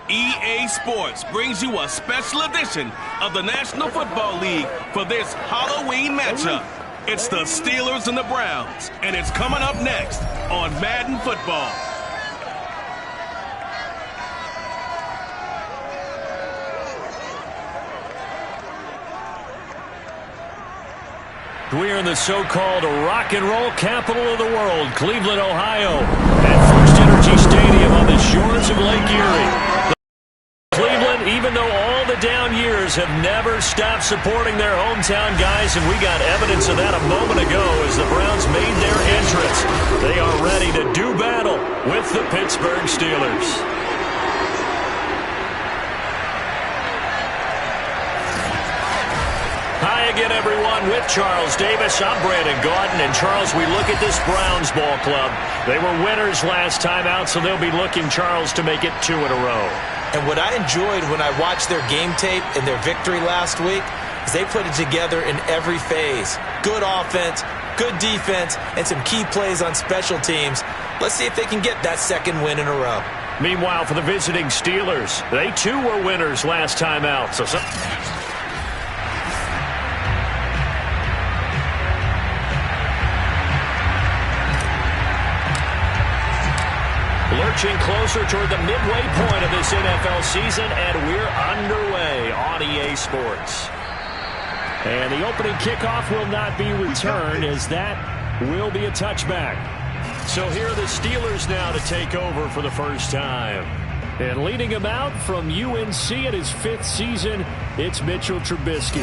EA Sports brings you a special edition of the National Football League for this Halloween matchup. It's the Steelers and the Browns, and it's coming up next on Madden Football. We're in the so-called rock and roll capital of the world, Cleveland, Ohio, at First Energy Stadium on the shores of Lake Erie. Cleveland, even though all the down years, have never stopped supporting their hometown guys, and we got evidence of that a moment ago as the Browns made their entrance. They are ready to do battle with the Pittsburgh Steelers. Hi again, everyone, with Charles Davis. I'm Brandon Gaudin, and Charles, we look at this Browns ball club. They were winners last time out, so they'll be looking, Charles, to make it 2 in a row. And what I enjoyed when I watched their game tape and their victory last week is they put it together in every phase. Good offense, good defense, and some key plays on special teams. Let's see if they can get that second win in a row. Meanwhile, for the visiting Steelers, they too were winners last time out. Lurching closer toward the midway point of this NFL season, and we're underway on EA Sports. And the opening kickoff will not be returned, as that will be a touchback. So here are the Steelers now to take over for the first time. And leading him out from UNC in his 5th season, it's Mitchell Trubisky.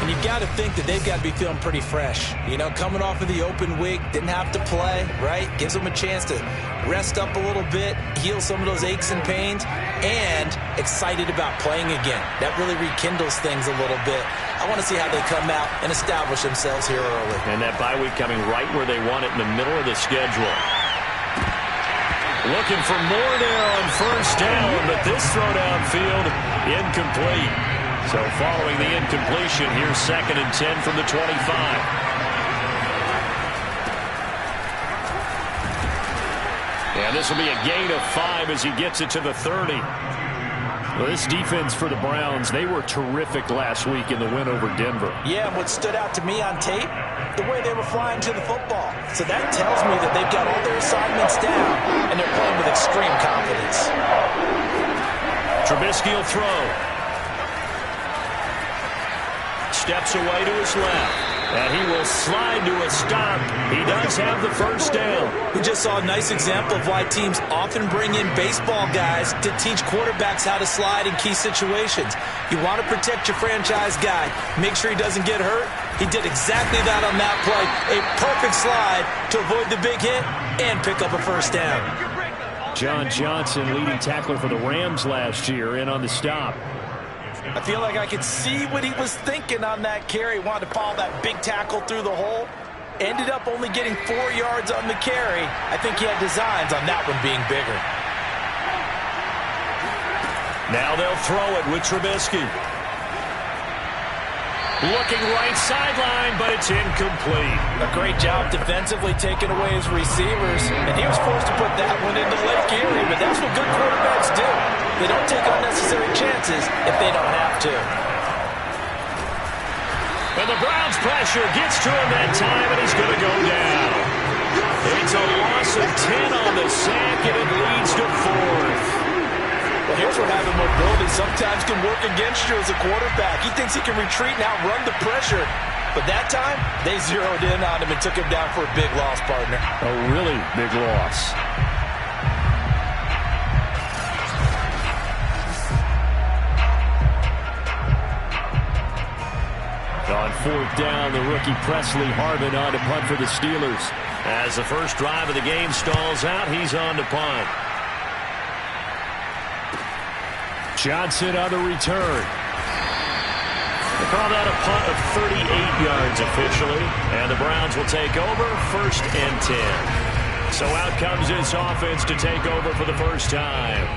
And you've got to think that they've got to be feeling pretty fresh. You know, coming off of the open week, didn't have to play, right? Gives them a chance to rest up a little bit, heal some of those aches and pains, and excited about playing again. That really rekindles things a little bit. I want to see how they come out and establish themselves here early. And that bye week coming right where they want it, in the middle of the schedule. Looking for more there on first down, but this throw downfield incomplete. So following the incompletion, here's 2nd and 10 from the 25. And this will be a gain of 5 as he gets it to the 30. Well, this defense for the Browns, they were terrific last week in the win over Denver. Yeah, and what stood out to me on tape, the way they were flying to the football. So that tells me that they've got all their assignments down, and they're playing with extreme confidence. Trubisky will throw. Steps away to his left. And he will slide to a stop. He does have the first down. We just saw a nice example of why teams often bring in baseball guys to teach quarterbacks how to slide in key situations. You want to protect your franchise guy. Make sure he doesn't get hurt. He did exactly that on that play. A perfect slide to avoid the big hit and pick up a first down. John Johnson, leading tackler for the Rams last year, in on the stop. I feel like I could see what he was thinking on that carry. Wanted to follow that big tackle through the hole. Ended up only getting 4 yards on the carry. I think he had designs on that one being bigger. Now they'll throw it with Trubisky. Looking right sideline, but it's incomplete. A great job defensively taking away his receivers. And he was forced to put that one into Lake Erie, but that's what good quarterbacks do. They don't take unnecessary chances if they don't have to. And the Browns pressure gets to him that time, and he's going to go down. It's a loss of 10 on the sack, and it leads to 4th. Well, here's where having mobility sometimes can work against you as a quarterback. He thinks he can retreat and outrun the pressure. But that time, they zeroed in on him and took him down for a big loss, partner. A really big loss. On 4th down, the rookie Presley Harvin on to punt for the Steelers. As the first drive of the game stalls out, he's on to punt. Johnson on the return. They call that a punt of 38 yards officially, and the Browns will take over 1st and 10. So out comes this offense to take over for the first time.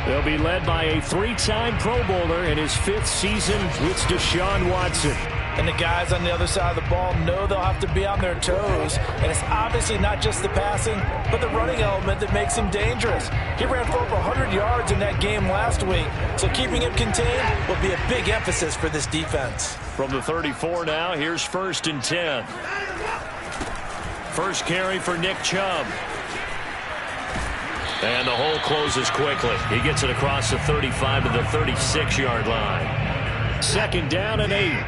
They'll be led by a 3-time Pro Bowler in his 5th season. It's Deshaun Watson. And the guys on the other side of the ball know they'll have to be on their toes. And it's obviously not just the passing, but the running element that makes him dangerous. He ran for over 100 yards in that game last week, so keeping him contained will be a big emphasis for this defense. From the 34 now, here's 1st and 10. First carry for Nick Chubb. And the hole closes quickly. He gets it across the 35 to the 36-yard line. 2nd down and 8.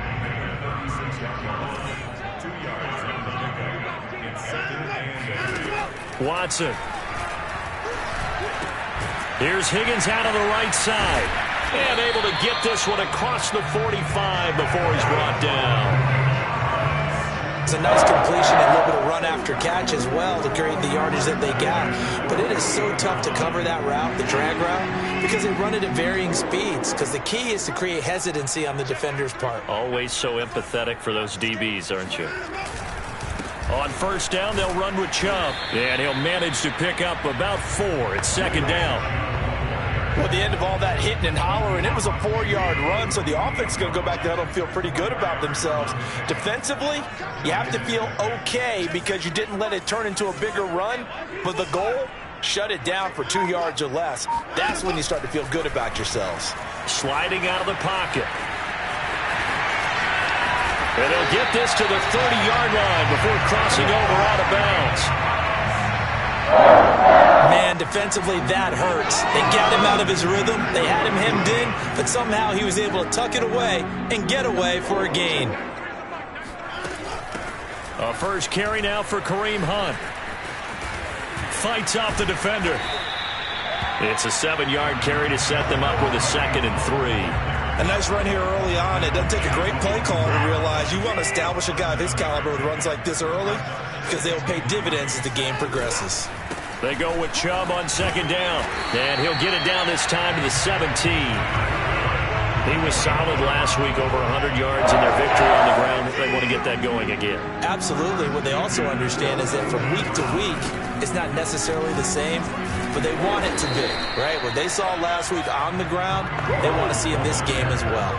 Watson. Here's Higgins out on the right side. And able to get this one across the 45 before he's brought down. It's a nice completion and a little bit of run after catch as well to create the yardage that they got. But it is so tough to cover that route, the drag route, because they run it at varying speeds. Because the key is to create hesitancy on the defender's part. Always so empathetic for those DBs, aren't you? On 1st down, they'll run with Chubb. And he'll manage to pick up about 4. It's 2nd down. Well, at the end of all that hitting and hollering, it was a 4-yard run, so the offense is going to go back there and feel pretty good about themselves. Defensively, you have to feel okay because you didn't let it turn into a bigger run, but the goal, shut it down for 2 yards or less. That's when you start to feel good about yourselves. Sliding out of the pocket. And they'll get this to the 30-yard line before crossing over out of bounds. Man, defensively, that hurts. They got him out of his rhythm. They had him hemmed in, but somehow he was able to tuck it away and get away for a gain. A first carry now for Kareem Hunt. Fights off the defender. It's a 7-yard carry to set them up with a 2nd and 3. A nice run here early on. It doesn't take a great play caller to realize you want to establish a guy of his caliber with runs like this early because they'll pay dividends as the game progresses. They go with Chubb on 2nd down. And he'll get it down this time to the 17. He was solid last week, over 100 yards in their victory on the ground. They want to get that going again. Absolutely. What they also understand is that from week to week, it's not necessarily the same, but they want it to be, right? What they saw last week on the ground, they want to see in this game as well.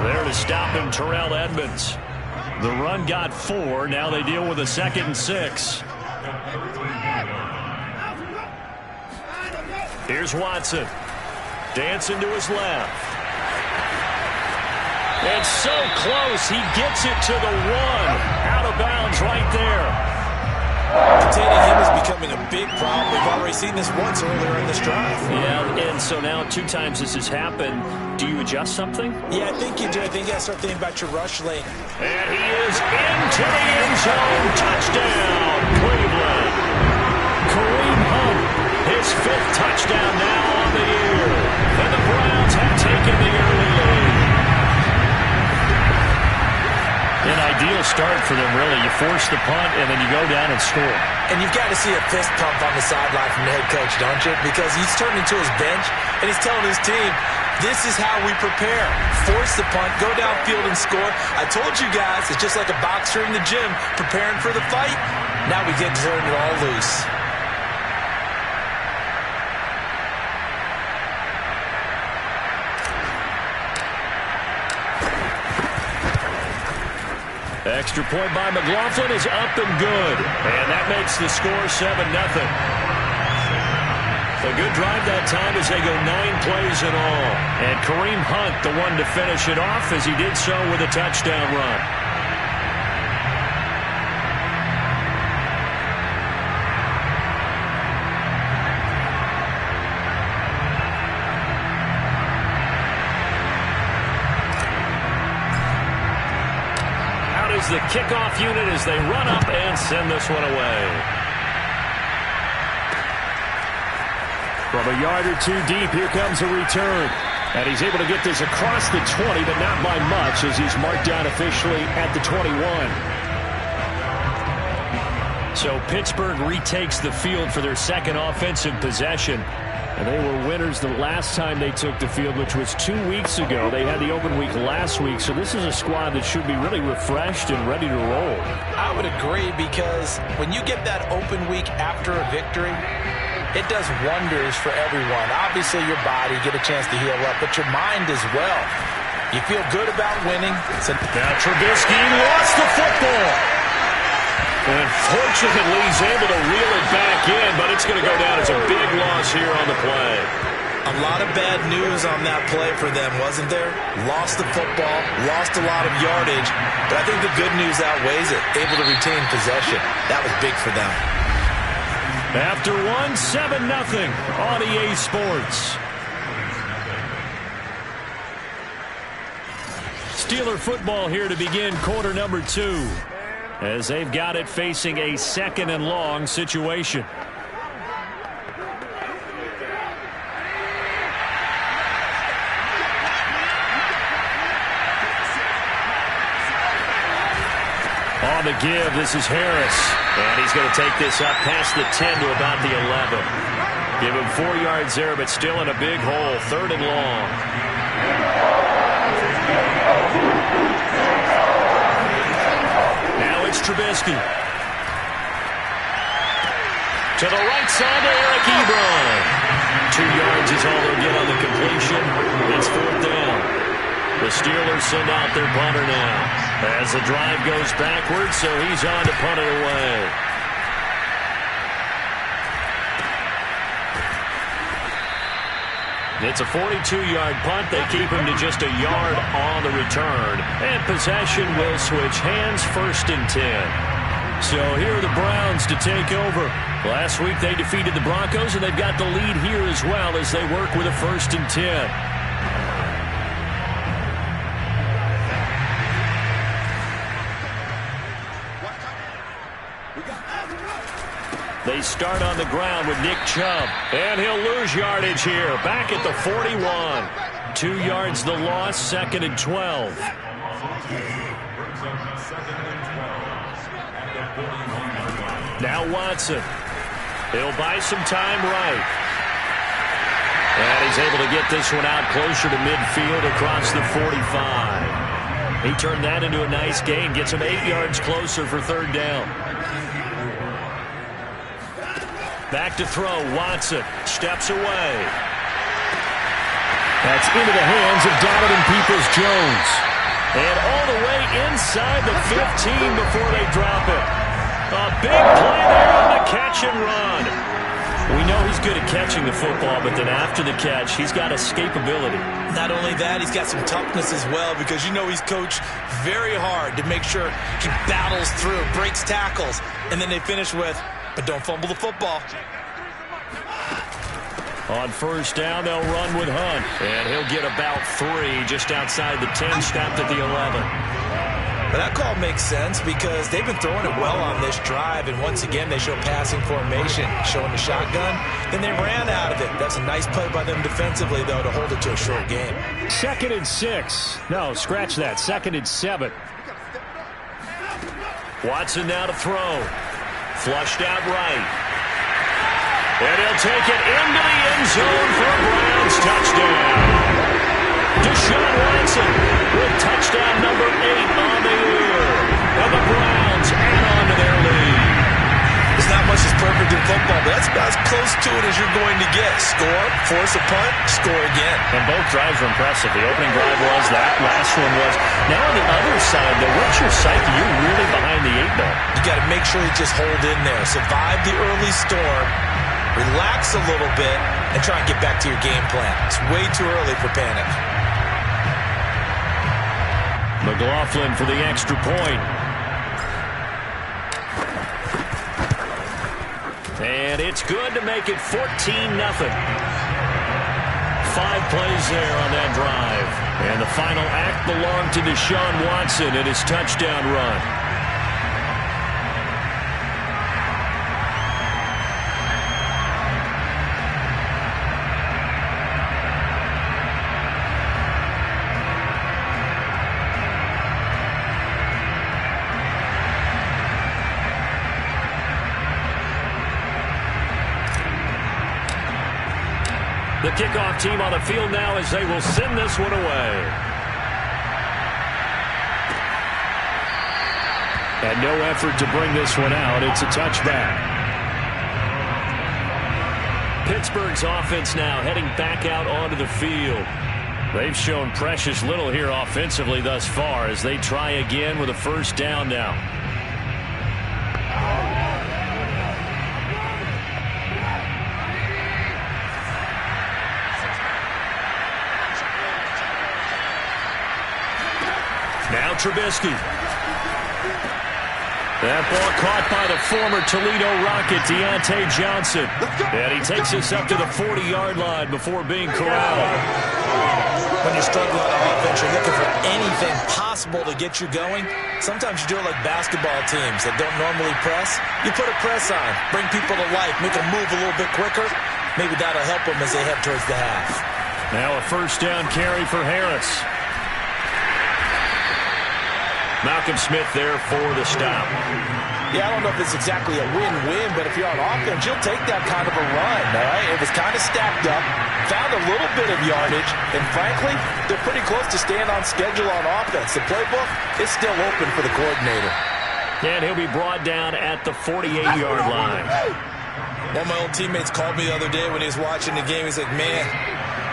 There to stop him, Terrell Edmonds. The run got 4. Now they deal with a 2nd and 6. Here's Watson. Dancing to his left. And so close. He gets it to the 1. Out of bounds right there. Containing him is becoming a big problem. We've already seen this once earlier in this drive. Yeah, and so now 2 times this has happened. Do you adjust something? Yeah, I think you do. I think you got to start thinking about your rush lane. And he is into the end zone. Touchdown, Cleveland. Kareem Hunt, his 5th touchdown now on the year. And the Browns have taken the early lead. An ideal start for them, really. You force the punt, and then you go down and score. And you've got to see a fist pump on the sideline from the head coach, don't you? Because he's turned into his bench, and he's telling his team, this is how we prepare. Force the punt, go downfield and score. I told you guys, it's just like a boxer in the gym preparing for the fight. Now we get to turn it all loose. Extra point by McLaughlin is up and good. And that makes the score 7-0. A good drive that time as they go 9 plays in all. And Kareem Hunt, the one to finish it off, as he did so with a touchdown run. The kickoff unit as they run up and send this one away. From a yard or 2 deep, here comes a return. And he's able to get this across the 20, but not by much as he's marked down officially at the 21. So Pittsburgh retakes the field for their 2nd offensive possession. And they were winners the last time they took the field, which was 2 weeks ago. They had the open week last week, so this is a squad that should be really refreshed and ready to roll. I would agree, because when you get that open week after a victory, it does wonders for everyone. Obviously, your body, get a chance to heal up, but your mind as well. You feel good about winning. Now Trubisky lost the football. And fortunately, he's able to reel it back in, but it's going to go down as a big loss here on the play. A lot of bad news on that play for them, wasn't there? Lost the football, lost a lot of yardage, but I think the good news outweighs it. Able to retain possession. That was big for them. After 7-0 on EA Sports. Steeler football here to begin quarter number 2. As they've got it facing a 2nd and long situation. On the give, this is Harris. And he's going to take this up past the 10 to about the 11. Give him 4 yards there, but still in a big hole. 3rd and long. Now it's Trubisky. To the right side to Eric Ebron. 2 yards is all they'll get on the completion. It's 4th down. The Steelers send out their punter now. As the drive goes backwards, so he's on to punt it away. It's a 42-yard punt. They keep him to just a yard on the return. And possession will switch hands, 1st and 10. So here are the Browns to take over. Last week they defeated the Broncos, and they've got the lead here as well as they work with a 1st and 10. They start on the ground with Nick Chubb. And he'll lose yardage here. Back at the 41. 2 yards the loss, 2nd and 12. Now Watson. He'll buy some time right. And he's able to get this one out closer to midfield across the 45. He turned that into a nice gain. Gets him 8 yards closer for 3rd down. Back to throw. Watson steps away. That's into the hands of Donovan Peoples-Jones. And all the way inside the 15 before they drop it. A big play there on the catch and run. We know he's good at catching the football, but then after the catch, he's got escapability. Not only that, he's got some toughness as well, because you know he's coached very hard to make sure he battles through, breaks tackles, and then they finish with, but don't fumble the football. On 1st down, they'll run with Hunt. And he'll get about 3 just outside the 10, stopped at the 11. But that call makes sense because they've been throwing it well on this drive. And once again, they show passing formation, showing the shotgun. Then they ran out of it. That's a nice play by them defensively, though, to hold it to a short game. 2nd and 6. No, scratch that. 2nd and 7. Watson now to throw. Flushed out right. And he'll take it into the end zone for a Browns touchdown. Deshaun Watson with touchdown number 8 on the year. And the Browns add on to their lead. There's not much that's perfect in football, but that's about as close to it as you're going to get. Score, force a punt, score again. And both drives were impressive. The opening drive was, that last one was. Now on the other side, though, what's your psyche? You're really behind the 8 ball. You got to make sure you just hold in there. Survive the early storm. Relax a little bit and try and get back to your game plan. It's way too early for panic. McLaughlin for the extra point. And it's good to make it 14-0. 5 plays there on that drive. And the final act belonged to Deshaun Watson and his touchdown run. The kickoff team on the field now as they will send this one away. And no effort to bring this one out. It's a touchback. Pittsburgh's offense now heading back out onto the field. They've shown precious little here offensively thus far as they try again with a first down now. Now Trubisky. That ball caught by the former Toledo Rocket, Deontay Johnson. And he takes us up to the 40-yard line before being corralled. When you're struggling on offense, you're looking for anything possible to get you going. Sometimes you do it like basketball teams that don't normally press. You put a press on, bring people to life, make them move a little bit quicker. Maybe that'll help them as they head towards the half. Now a first down carry for Harris. Malcolm Smith there for the stop. Yeah, I don't know if it's exactly a win-win, but if you're on offense, you'll take that kind of a run, all right? It was kind of stacked up, found a little bit of yardage, and frankly, they're pretty close to staying on schedule on offense. The playbook is still open for the coordinator. And he'll be brought down at the 48-yard line. One of my old teammates called me the other day when he was watching the game. He's like, man,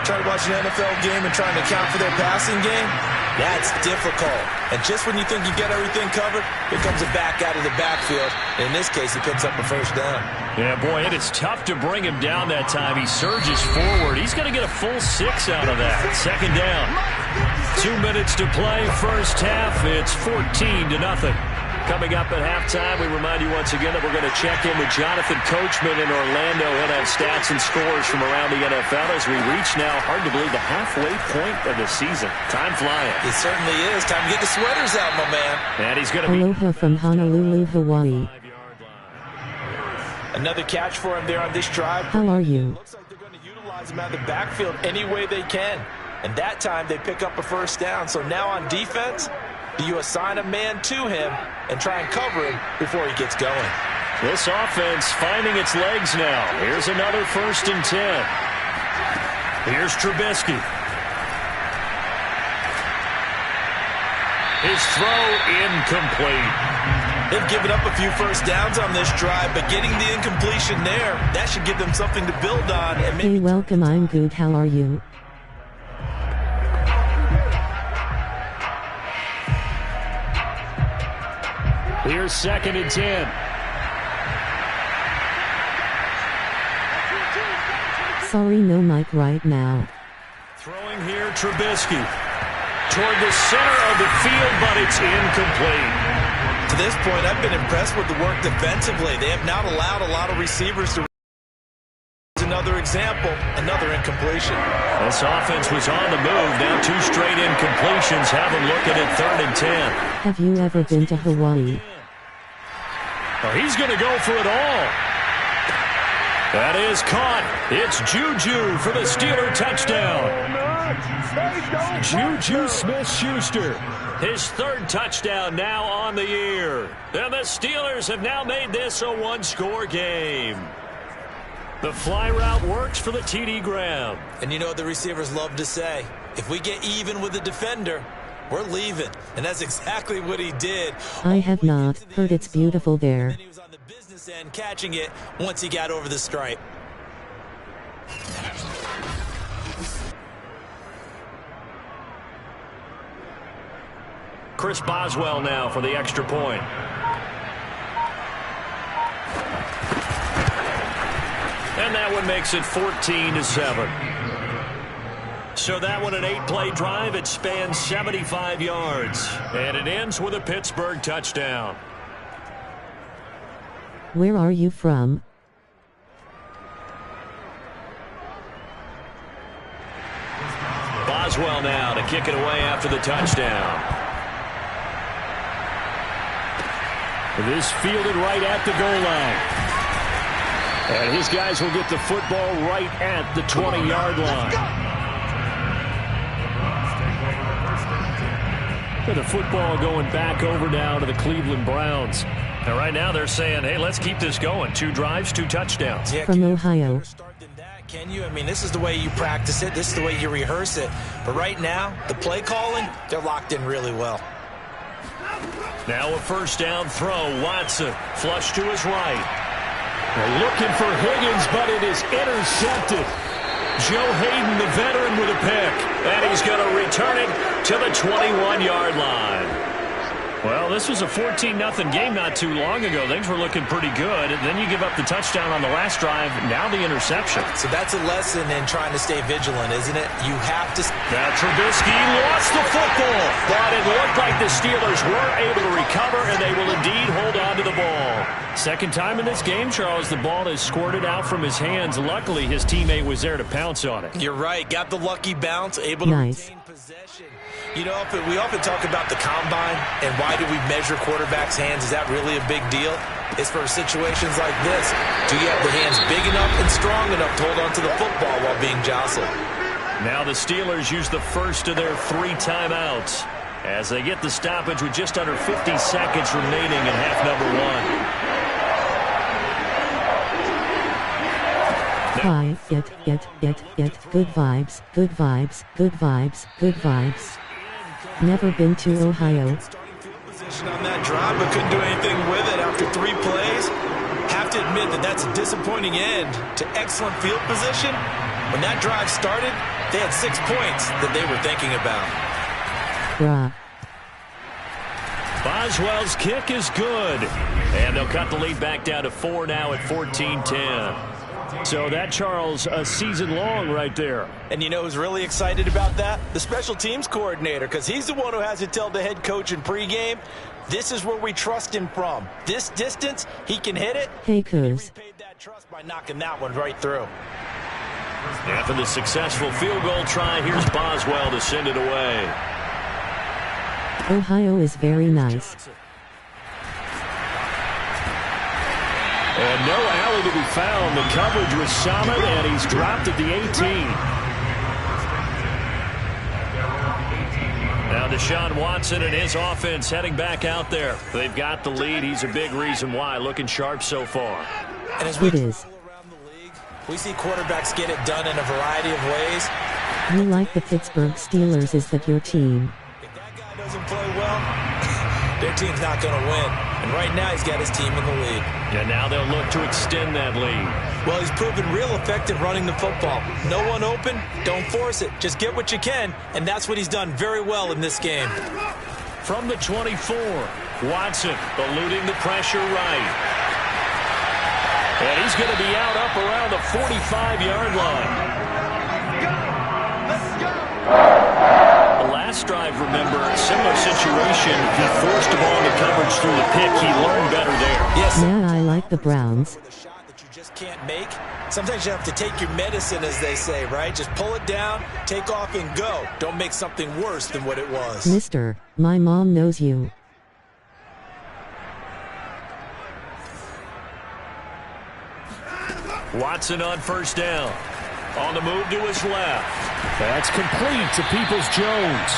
trying to watch an NFL game and trying to account for their passing game? That's difficult. And just when you think you get everything covered, here comes a back out of the backfield. And in this case, he picks up a first down. Yeah, boy, it is tough to bring him down that time. He surges forward. He's going to get a full 6 out of that. Second down. 2 minutes to play, first half. It's 14-0. Coming up at halftime, we remind you once again that we're going to check in with Jonathan Coachman in Orlando. He'll have stats and scores from around the NFL as we reach now, hard to believe, the halfway point of the season. Time flying. It certainly is. Time to get the sweaters out, my man. And he's going to be... Aloha from Honolulu, Hawaii. Another catch for him there on this drive. How are you? Looks like they're going to utilize him out of the backfield any way they can. And that time they pick up a first down. So now on defense, do you assign a man to him and try and cover him before he gets going? This offense finding its legs now. Here's another 1st and 10. Here's Trubisky. His throw incomplete. They've given up a few first downs on this drive, but getting the incompletion there, that should give them something to build on. And hey, welcome. I'm good. How are you? Here's 2nd and 10. Sorry, no mic right now. Throwing here, Trubisky. Toward the center of the field, but it's incomplete. To this point, I've been impressed with the work defensively. They have not allowed a lot of receivers to... Another example, another incompletion. This offense was on the move. Now 2 straight incompletions have them looking at 3rd and 10. Have you ever been to Hawaii? Well, he's going to go for it all. That is caught. It's Juju for the Steeler touchdown. Juju Smith-Schuster. His 3rd touchdown now on the year. And the Steelers have now made this a 1-score game. The fly route works for the TD Graham. And you know what the receivers love to say? If we get even with the defender, we're leaving. And that's exactly what he did. I have not heard it's beautiful there. And he was on the business end catching it once he got over the stripe. Chris Boswell now for the extra point. And that one makes it 14-7. So that one, an 8-play drive. It spans 75 yards. And it ends with a Pittsburgh touchdown. Where are you from? Boswell now to kick it away after the touchdown. This fielded right at the goal line. And his guys will get the football right at the 20-yard line. And the football going back over now to the Cleveland Browns. And right now they're saying, hey, let's keep this going. 2 drives, 2 touchdowns. Yeah, from Ohio. Can you? I mean, this is the way you practice it. This is the way you rehearse it. But right now, the play calling, they're locked in really well. Now a first down throw. Watson flush to his right. They're looking for Higgins, but it is intercepted. Joe Hayden, the veteran, with a pick. And he's going to return it to the 21-yard line. Well, this was a 14-0 game not too long ago. Things were looking pretty good. And then you give up the touchdown on the last drive. Now the interception. So that's a lesson in trying to stay vigilant, isn't it? You have to... Now Trubisky lost the football. But it looked like the Steelers were able to recover, and they will indeed hold on to the ball. Second time in this game, Charles, the ball is squirted out from his hands. Luckily, his teammate was there to pounce on it. You're right. Got the lucky bounce, able to retain possession. You know, we often talk about the combine and why do we measure quarterbacks' hands. Is that really a big deal? It's for situations like this. Do you have the hands big enough and strong enough to hold on to the football while being jostled? Now the Steelers use the first of their 3 timeouts as they get the stoppage with just under 50 seconds remaining in half number 1. Hi, get, good vibes, good vibes, good vibes, good vibes. Never been to Ohio. Starting field position on that drive, but couldn't do anything with it after 3 plays. Have to admit that that's a disappointing end to excellent field position. When that drive started, they had 6 points that they were thinking about. Bruh. Boswell's kick is good. And they'll cut the lead back down to 4 now at 14-10. So that, Charles, a season long right there. And you know who's really excited about that? The special teams coordinator, because he's the one who has to tell the head coach in pregame, this is where we trust him from. This distance, he can hit it. Hey, Coos. He repaid that trust by knocking that one right through. After the successful field goal try, here's Boswell to send it away. Ohio is very nice. And no alley to be found. The coverage was solid, and he's dropped at the 18. Now Deshaun Watson and his offense heading back out there. They've got the lead. He's a big reason why. Looking sharp so far. And as we travel around the league, we see quarterbacks get it done in a variety of ways. You like the Pittsburgh Steelers. Is that your team? If that guy doesn't play well, their team's not going to win. And right now, he's got his team in the lead. And now they'll look to extend that lead. Well, he's proven real effective running the football. No one open, don't force it. Just get what you can, and that's what he's done very well in this game. From the 24, Watson eluding the pressure right. And he's going to be out up around the 45-yard line. Last drive, remember, similar situation. He forced the ball into coverage through the pick. He learned better there. Yes. Yeah, I like the Browns. The shot that you just can't make. Sometimes you have to take your medicine, as they say, right? Just pull it down, take off, and go. Don't make something worse than what it was. Mister, my mom knows you. Watson on first down. On the move to his left. That's complete to Peoples-Jones.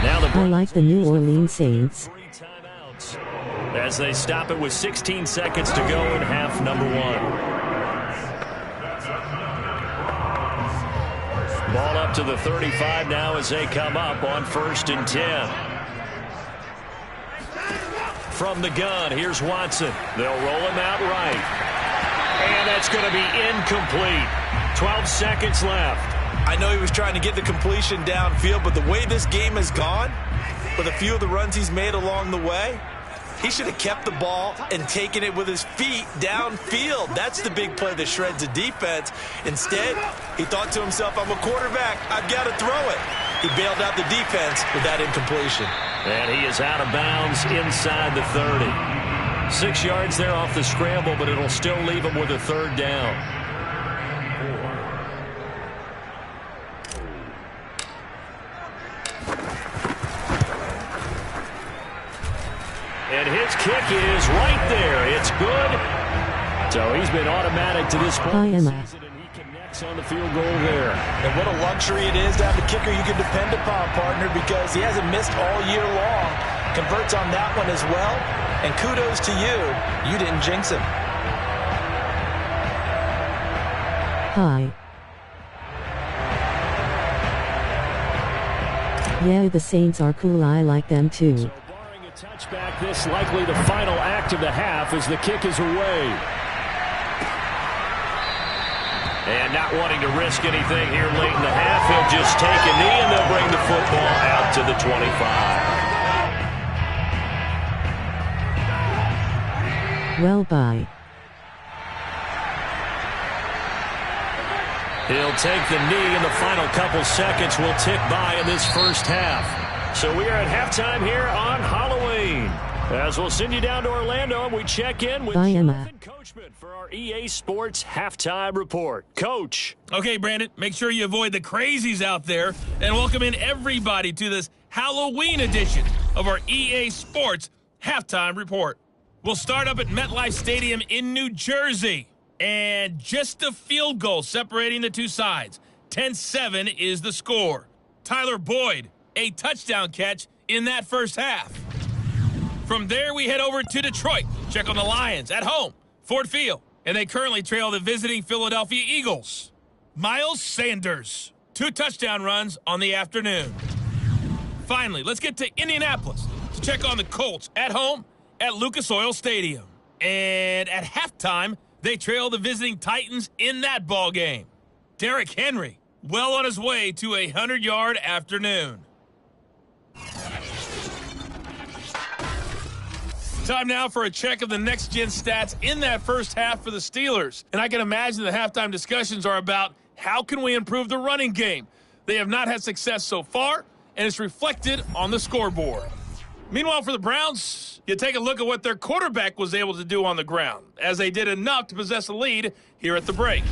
Now I like the New Orleans Saints. 3 timeouts as they stop it with 16 seconds to go in half number 1. Ball up to the 35 now as they come up on 1st and 10. From the gun, here's Watson. They'll roll him out right. And that's going to be incomplete. 12 seconds left. I know he was trying to get the completion downfield, but the way this game has gone, with a few of the runs he's made along the way, he should have kept the ball and taken it with his feet downfield. That's the big play that shreds the defense. Instead, he thought to himself, I'm a quarterback, I've got to throw it. He bailed out the defense with that incompletion. And he is out of bounds inside the 30. 6 yards there off the scramble, but it'll still leave him with a 3rd down. And his kick is right there. It's good. So he's been automatic to this point in the season, and he connects on the field goal there. And what a luxury it is to have a kicker you can depend upon, partner, because he hasn't missed all year long. Converts on that one as well. And kudos to you. You didn't jinx him. Hi. Yeah, the Saints are cool. I like them too. So barring a touchback, this likely the final act of the half as the kick is away. And not wanting to risk anything here late in the half, he'll just take a knee, and they'll bring the football out to the 25. Well, bye. He'll take the knee, and the final couple seconds will tick by in this first half. So we are at halftime here on Halloween. As we'll send you down to Orlando, and we check in with Jonathan Coachman for our EA Sports Halftime Report. Coach. Okay, Brandon, make sure you avoid the crazies out there and welcome in everybody to this Halloween edition of our EA Sports Halftime Report. We'll start up at MetLife Stadium in New Jersey. And just a field goal separating the two sides. 10-7 is the score. Tyler Boyd, a touchdown catch in that first half. From there, we head over to Detroit. Check on the Lions at home, Ford Field. And they currently trail the visiting Philadelphia Eagles. Miles Sanders, 2 touchdown runs on the afternoon. Finally, let's get to Indianapolis to check on the Colts at home at Lucas Oil Stadium. And at halftime, they trail the visiting Titans in that ball game. Derrick Henry, well on his way to a 100-yard afternoon. Time now for a check of the next-gen stats in that first half for the Steelers. And I can imagine the halftime discussions are about how can we improve the running game. They have not had success so far, and it's reflected on the scoreboard. Meanwhile, for the Browns, you take a look at what their quarterback was able to do on the ground, as they did enough to possess a lead here at the break.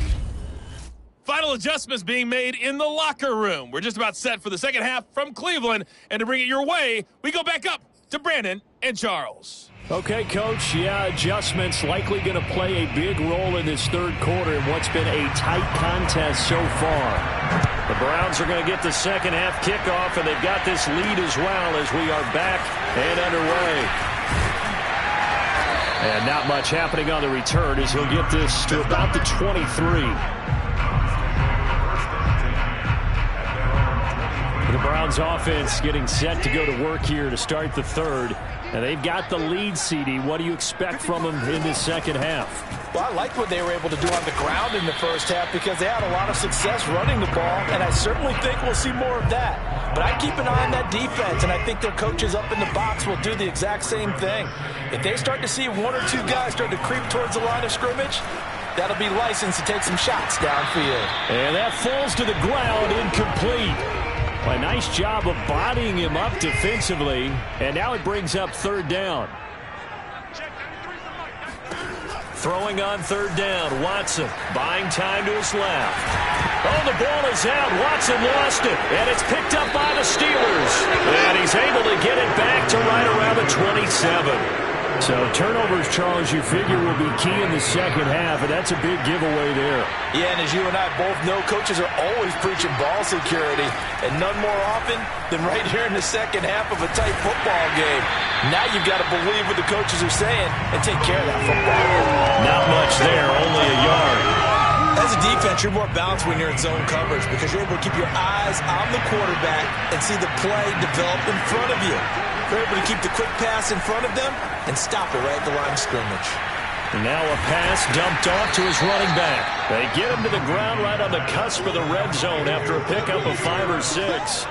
Final adjustments being made in the locker room. We're just about set for the second half from Cleveland, and to bring it your way, we go back up to Brandon and Charles. Okay, Coach, adjustments likely going to play a big role in this third quarter in what's been a tight contest so far. The Browns are going to get the second half kickoff, and they've got this lead as well as we are back and underway. And not much happening on the return as he'll get this to about the 23. The Browns offense getting set to go to work here to start the third. And they've got the lead, CD. What do you expect from them in this second half? Well, I like what they were able to do on the ground in the first half because they had a lot of success running the ball, and I certainly think we'll see more of that. But I keep an eye on that defense, and I think their coaches up in the box will do the exact same thing. If they start to see 1 or 2 guys start to creep towards the line of scrimmage, that'll be licensed to take some shots downfield. And that falls to the ground, incomplete. A nice job of bodying him up defensively, and now it brings up third down. Throwing on third down, Watson buying time to his left. Oh, the ball is out. Watson lost it, and it's picked up by the Steelers. And he's able to get it back to right around the 27. So turnovers, Charles, you figure will be key in the second half, and that's a big giveaway there. Yeah, and as you and I both know, coaches are always preaching ball security, and none more often than right here in the second half of a tight football game. Now you've got to believe what the coaches are saying and take care of that football. Not much there, only a yard. As a defense, you're more balanced when you're in zone coverage because you're able to keep your eyes on the quarterback and see the play develop in front of you. You're able to keep the quick pass in front of them and stop it right at the line of scrimmage. And now a pass dumped off to his running back. They get him to the ground right on the cusp of the red zone after a pickup of 5 or 6.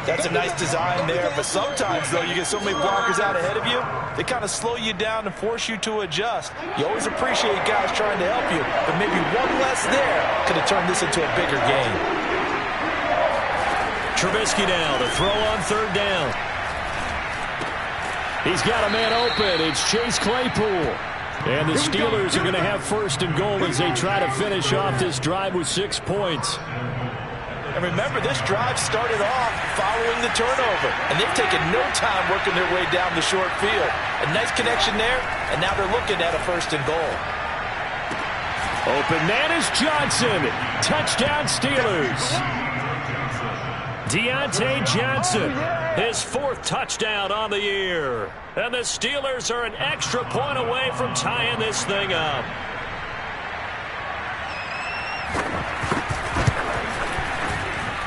That's a nice design there, but sometimes, though, you get so many blockers out ahead of you, they kind of slow you down and force you to adjust. You always appreciate guys trying to help you, but maybe one less there could have turned this into a bigger game. Trubisky now to throw on third down. He's got a man open. It's Chase Claypool. And the Steelers are going to have first and goal as they try to finish off this drive with 6 points. And remember, this drive started off following the turnover, and they've taken no time working their way down the short field. A nice connection there, and now they're looking at a first and goal. Open man is Johnson. Touchdown Steelers. Deontay Johnson, his 4th touchdown on the year. And the Steelers are an extra point away from tying this thing up.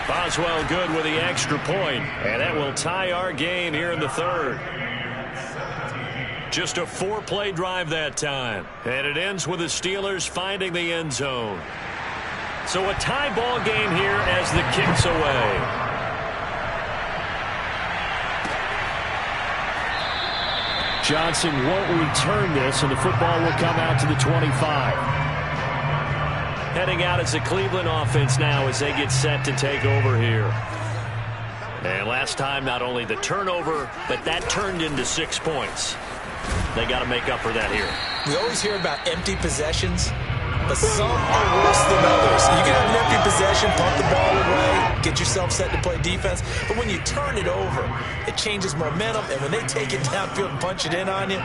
Boswell good with the extra point, and that will tie our game here in the third. Just a 4-play drive that time, and it ends with the Steelers finding the end zone. So a tie ball game here as the kick's away. Johnson won't return this, and the football will come out to the 25. Heading out as the Cleveland offense now as they get set to take over here. And last time, not only the turnover, but that turned into 6 points. They got to make up for that here. We always hear about empty possessions, but some are worse than others. You can have an empty possession, pump the ball away, get yourself set to play defense, but when you turn it over, it changes momentum, and when they take it downfield and punch it in on you,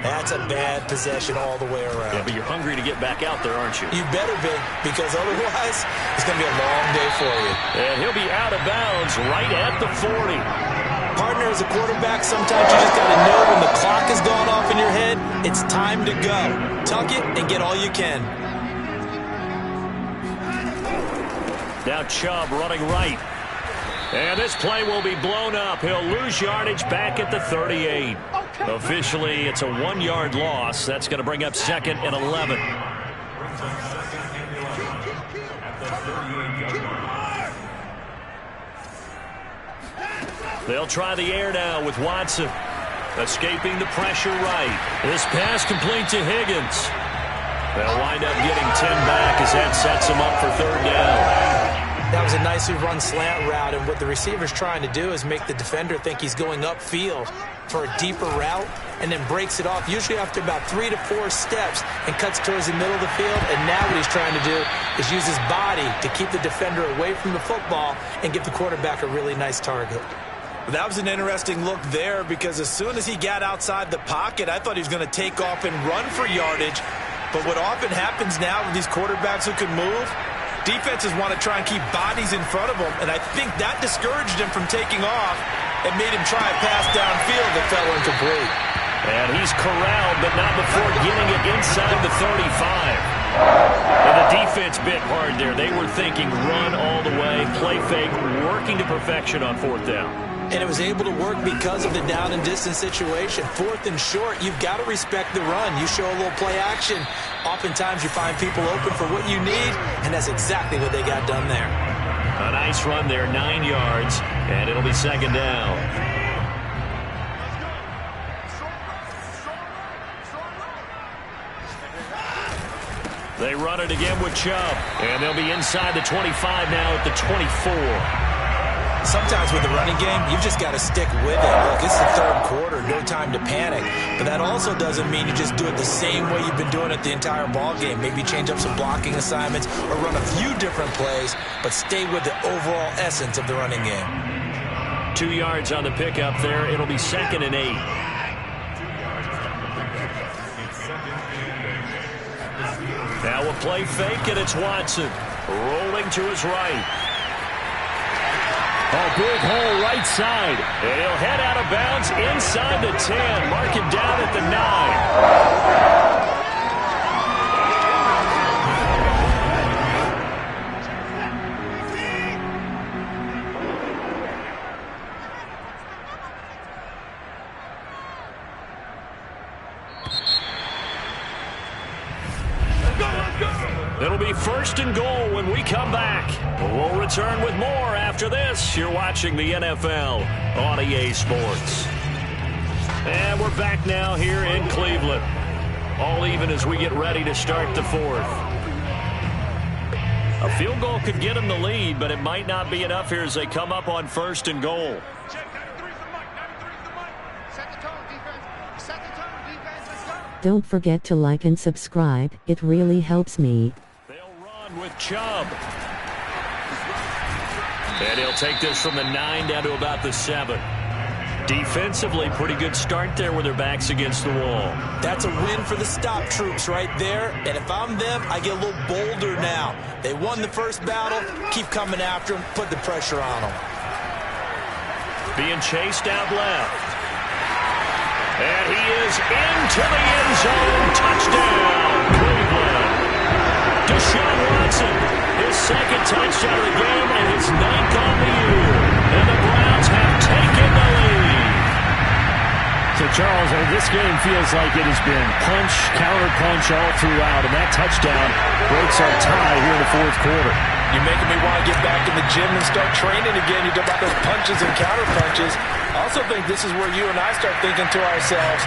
that's a bad possession all the way around. Yeah, but you're hungry to get back out there, aren't you? You better be, because otherwise, it's going to be a long day for you. And he'll be out of bounds right at the 40. Partner, as a quarterback, sometimes you just got to know when the clock has gone off in your head, it's time to go. Tuck it and get all you can. Now Chubb running right. And this play will be blown up. He'll lose yardage back at the 38. Officially, it's a 1-yard loss. That's going to bring up 2nd and 11. They'll try the air now with Watson. Escaping the pressure right. This pass complete to Higgins. They'll wind up getting 10 back as that sets them up for 3rd down. That was a nicely run slant route, and what the receiver's trying to do is make the defender think he's going upfield for a deeper route and then breaks it off, usually after about 3 to 4 steps, and cuts towards the middle of the field. And now what he's trying to do is use his body to keep the defender away from the football and give the quarterback a really nice target. That was an interesting look there, because as soon as he got outside the pocket, I thought he was going to take off and run for yardage. But what often happens now with these quarterbacks who can move, defenses want to try and keep bodies in front of them, and I think that discouraged him from taking off and made him try a pass downfield that fell incomplete. And he's corralled, but not before getting it inside the 35. And the defense bit hard there. They were thinking run all the way, play fake, working to perfection on 4th down. And it was able to work because of the down and distance situation. 4th and short, you've got to respect the run. You show a little play action. Oftentimes you find people open for what you need, and that's exactly what they got done there. A nice run there, 9 yards, and it'll be 2nd down. They run it again with Chubb, and they'll be inside the 25 now at the 24. Sometimes with the running game, you've just got to stick with it. Look, it's the 3rd quarter, no time to panic. But that also doesn't mean you just do it the same way you've been doing it the entire ball game. Maybe change up some blocking assignments or run a few different plays, but stay with the overall essence of the running game. 2 yards on the pickup there. It'll be 2nd and 8. Now a play fake, and it's Watson rolling to his right. A big hole right side. And he'll head out of bounds inside the 10. Mark him down at the 9. It'll be 1st and goal when we come back. We'll return with more after this. You're watching the NFL on EA Sports. And we're back now here in Cleveland. All even as we get ready to start the 4th. A field goal could get them the lead, but it might not be enough here as they come up on 1st and goal. Don't forget to like and subscribe, it really helps me. With Chubb. And he'll take this from the 9 down to about the 7. Defensively, pretty good start there with their backs against the wall. That's a win for the stop troops right there. And if I'm them, I get a little bolder now. They won the first battle. Keep coming after them. Put the pressure on them. Being chased out left. And he is into the end zone. Touchdown, Cleveland. Deshaun Watson, his 2nd touchdown of the game and his 9th on the year. And the Browns have taken the lead. So So, Charles, this game feels like it has been punch, counter-punch all throughout, and that touchdown breaks our tie here in the fourth quarter. You're making me want to get back in the gym and start training again. You talk about those punches and counter-punches. I also think this is where you and I start thinking to ourselves,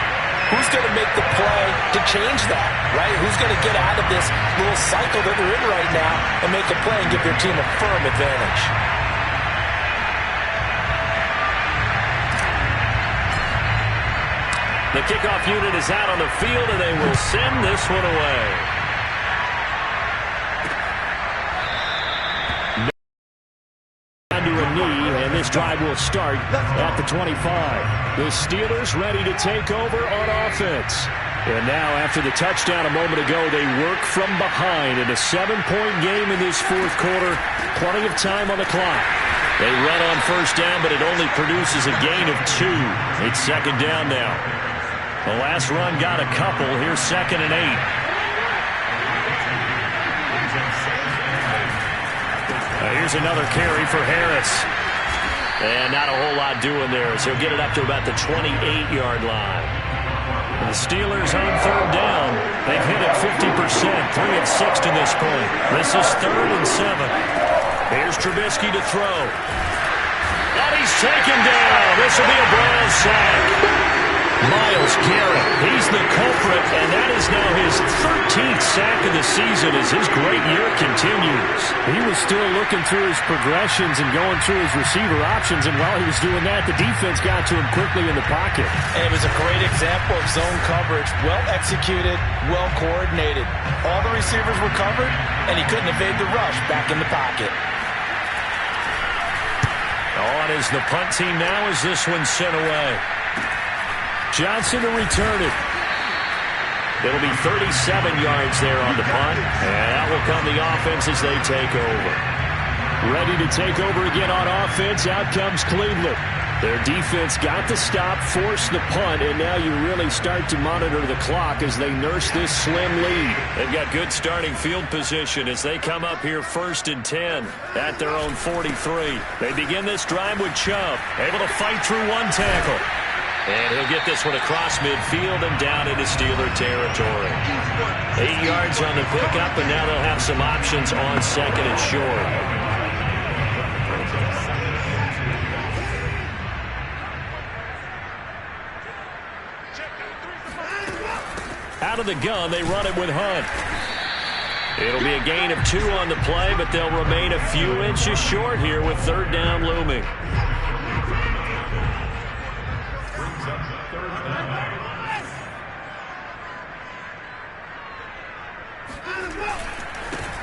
who's going to make the play to change that, right? Who's going to get out of this little cycle that they're in right now and make a play and give their team a firm advantage? The kickoff unit is out on the field, and they will send this one away. To a knee, and this drive will start at the 25. The Steelers ready to take over on offense. And now, after the touchdown a moment ago, they work from behind in a 7-point game in this fourth quarter. Plenty of time on the clock. They run on first down, but it only produces a gain of 2. It's second down now. The last run got a couple. Here's 2nd and 8. Here's another carry for Harris. And not a whole lot doing there, so he'll get it up to about the 28-yard line. The Steelers on third down. They've hit it 50%, 3 of 6 to this point. This is 3rd and 7. Here's Trubisky to throw. And he's taken down. This will be a Browns sack. Myles Garrett, he's the culprit, and that is now his 13th sack of the season as his great year continues. He was still looking through his progressions and going through his receiver options, and while he was doing that, the defense got to him quickly in the pocket. And it was a great example of zone coverage, well executed, well coordinated. All the receivers were covered, and he couldn't evade the rush back in the pocket. On is the punt team now as this one's sent away. Johnson to return it. It'll be 37 yards there on the punt. And out will come the offense as they take over. Ready to take over again on offense. Out comes Cleveland. Their defense got the stop, forced the punt, and now you really start to monitor the clock as they nurse this slim lead. They've got good starting field position as they come up here 1st and 10 at their own 43. They begin this drive with Chubb, able to fight through one tackle. And he'll get this one across midfield and down into Steeler territory. 8 yards on the pickup, and now they'll have some options on 2nd and short. Out of the gun, they run it with Hunt. It'll be a gain of 2 on the play, but they'll remain a few inches short here with 3rd down looming.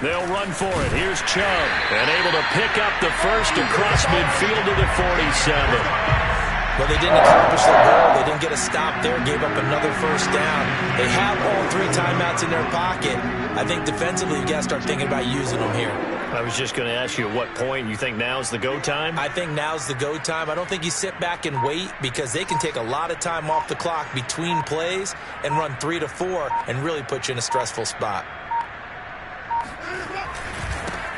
They'll run for it. Here's Chubb, and able to pick up the first across midfield to the 47. Well, they didn't accomplish their goal. They didn't get a stop there, gave up another first down. They have all 3 timeouts in their pocket. I think defensively you've got to start thinking about using them here. I was just going to ask you at what point you think now's the go time? I think now's the go time. I don't think you sit back and wait because they can take a lot of time off the clock between plays and run 3 to 4 and really put you in a stressful spot.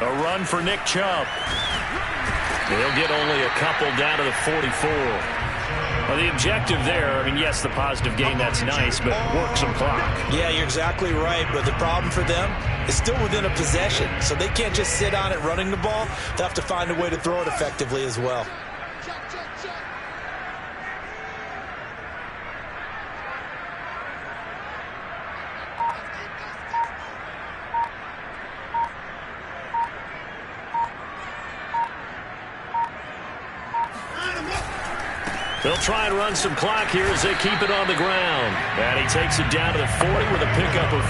A run for Nick Chubb. He'll get only a couple down to the 44. Well, the objective there, I mean, yes, the positive gain, that's nice, but work some clock. Yeah, you're exactly right, but the problem for them is still within a possession, so they can't just sit on it running the ball. They'll have to find a way to throw it effectively as well. They'll try and run some clock here as they keep it on the ground. And he takes it down to the 40 with a pickup of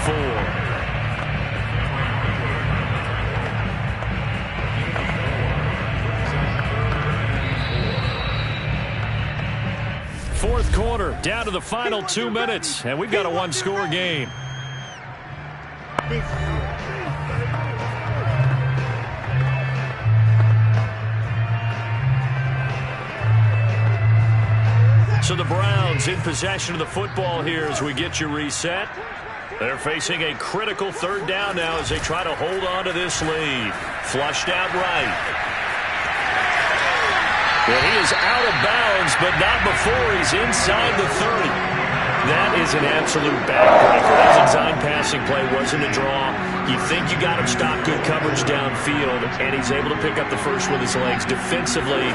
4. Fourth quarter, down to the final 2 minutes, and we've got a 1-score game. So the Browns in possession of the football here as we get you reset. They're facing a critical 3rd down now as they try to hold on to this lead. Flushed out right. And he is out of bounds, but not before he's inside the 30. That is an absolute backbreaker. That design passing play wasn't a draw. You think you got him stopped, good coverage downfield, and he's able to pick up the first with his legs. Defensively,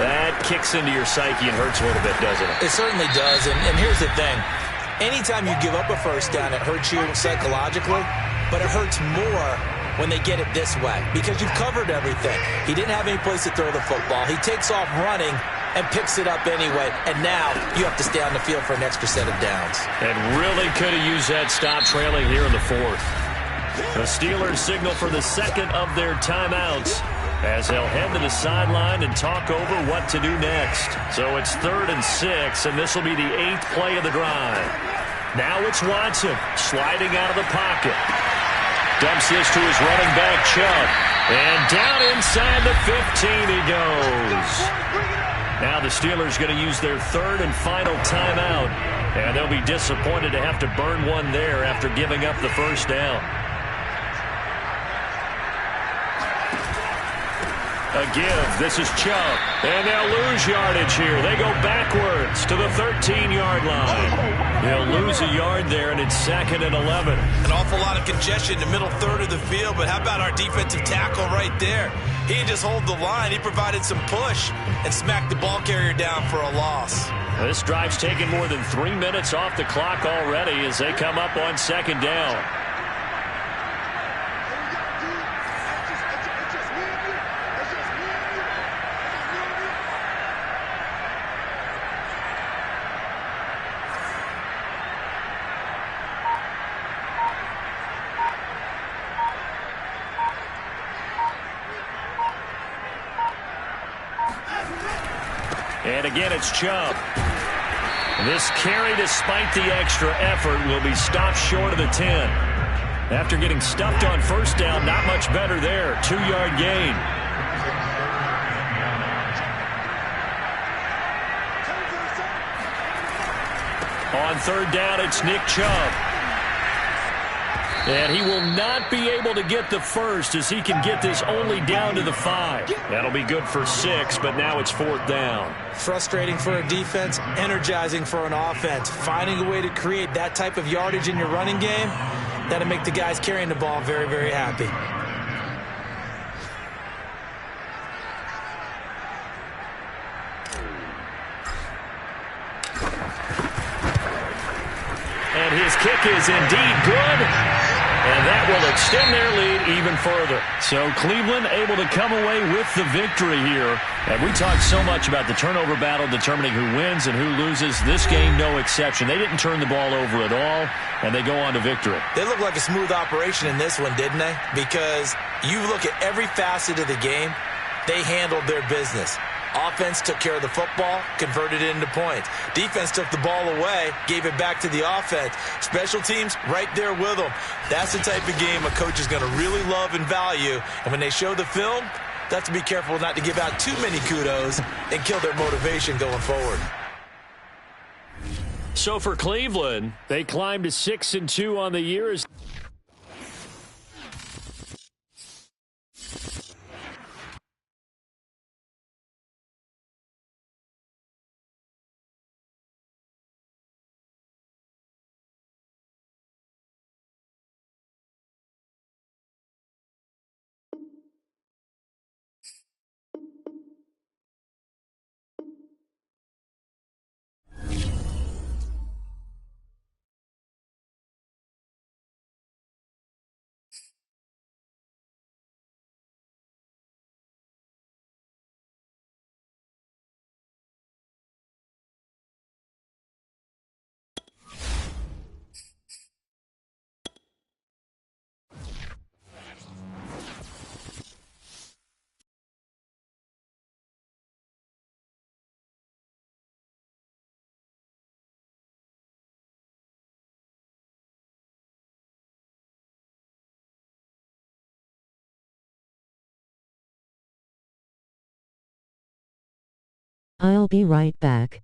that kicks into your psyche and hurts a little bit, doesn't it? It certainly does, and here's the thing. Anytime you give up a first down, it hurts you psychologically, but it hurts more when they get it this way because you've covered everything. He didn't have any place to throw the football. He takes off running and picks it up anyway, and now you have to stay on the field for an extra set of downs. And really could have used that stop trailing here in the fourth. The Steelers signal for the second of their timeouts as they'll head to the sideline and talk over what to do next. So it's 3rd and 6, and this will be the 8th play of the drive. Now it's Watson sliding out of the pocket. Dumps this to his running back, Chubb. And down inside the 15 he goes. Now the Steelers going to use their 3rd and final timeout. And they'll be disappointed to have to burn one there after giving up the first down. A give. This is Chubb. And they'll lose yardage here. They go backwards to the 13-yard line. They'll lose a yard there, and it's 2nd and 11. An awful lot of congestion in the middle third of the field, but how about our defensive tackle right there? He didn't just hold the line. He provided some push and smacked the ball carrier down for a loss. This drive's taken more than 3 minutes off the clock already as they come up on 2nd down. And again, it's Chubb. This carry, despite the extra effort, will be stopped short of the 10. After getting stuffed on first down, not much better there. 2-yard gain. On 3rd down, it's Nick Chubb. And he will not be able to get the first as he can get this only down to the 5. That'll be good for 6, but now it's 4th down. Frustrating for a defense, energizing for an offense. Finding a way to create that type of yardage in your running game, that'll make the guys carrying the ball very, very happy. And his kick is indeed good. And that will extend their lead even further. So Cleveland able to come away with the victory here. And we talked so much about the turnover battle determining who wins and who loses. This game, no exception. They didn't turn the ball over at all, and they go on to victory. They look like a smooth operation in this one, didn't they? Because you look at every facet of the game, they handled their business. Offense took care of the football, converted it into points. Defense took the ball away, gave it back to the offense. Special teams, right there with them. That's the type of game a coach is going to really love and value. And when they show the film, they have to be careful not to give out too many kudos and kill their motivation going forward. So for Cleveland, they climbed to 6-2 on the year. I'll be right back.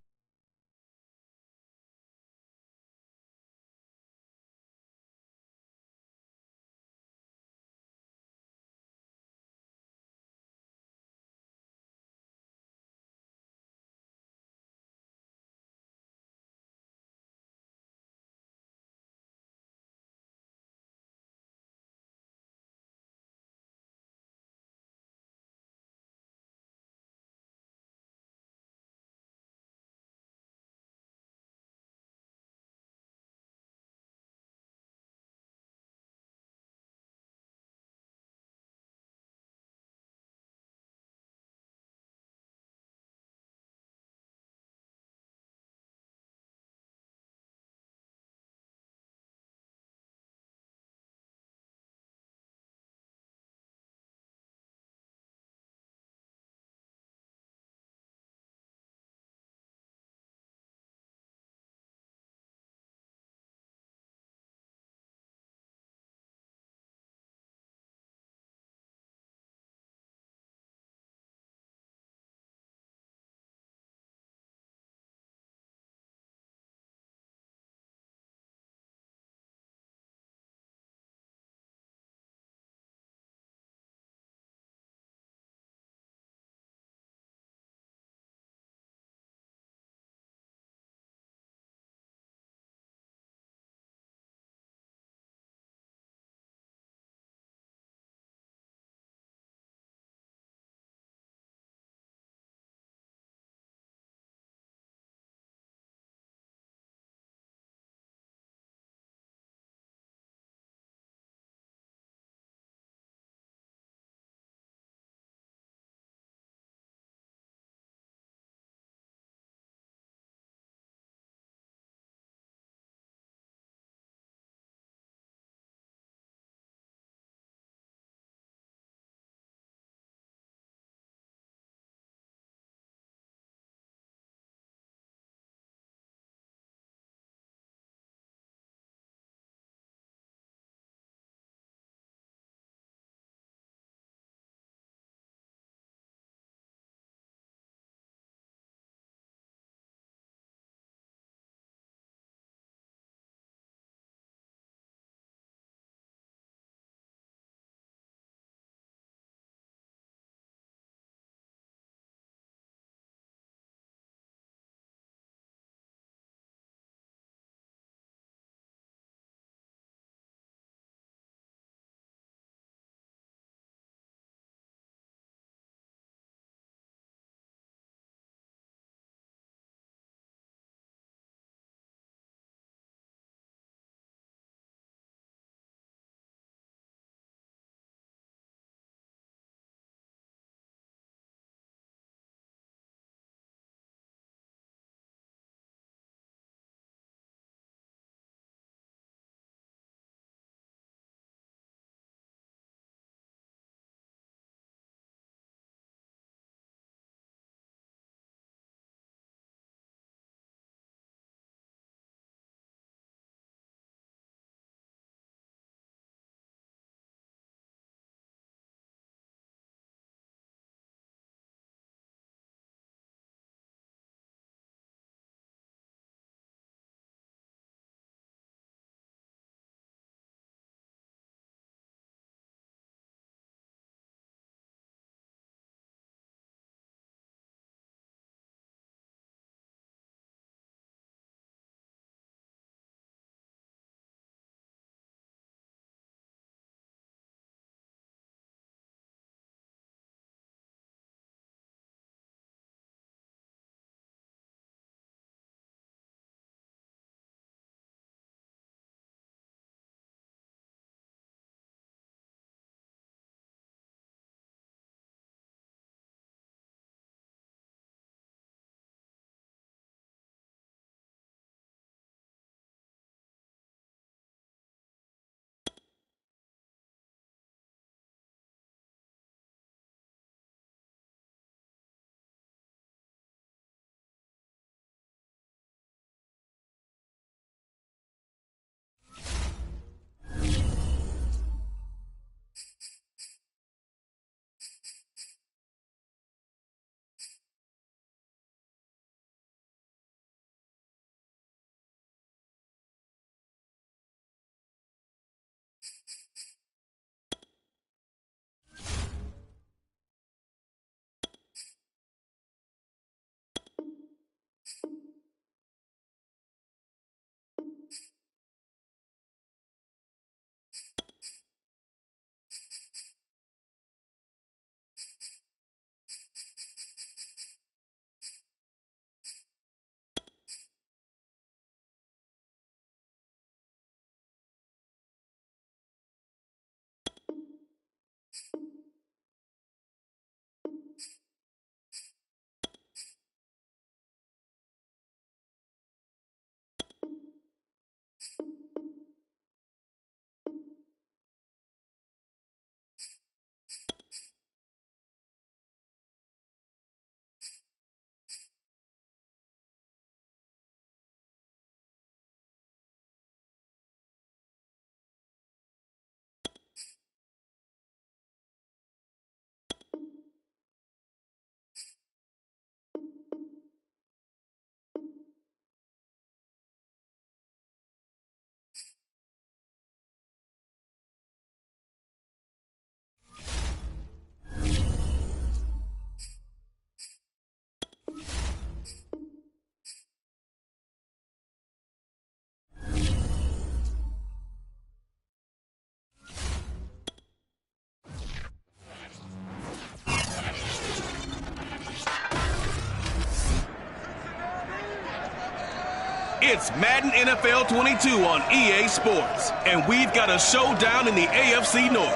It's Madden NFL 22 on EA Sports, and we've got a showdown in the AFC North.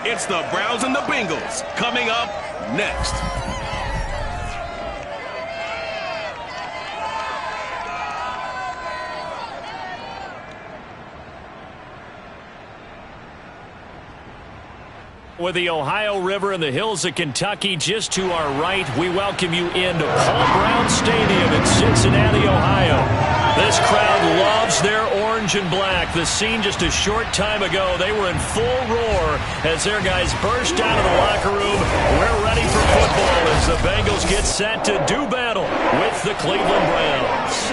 It's the Browns and the Bengals coming up next. With the Ohio River and the hills of Kentucky just to our right, we welcome you into Paul Brown Stadium in Cincinnati, Ohio. This crowd loves their orange and black. The scene just a short time ago, they were in full roar as their guys burst out of the locker room. We're ready for football as the Bengals get set to do battle with the Cleveland Browns.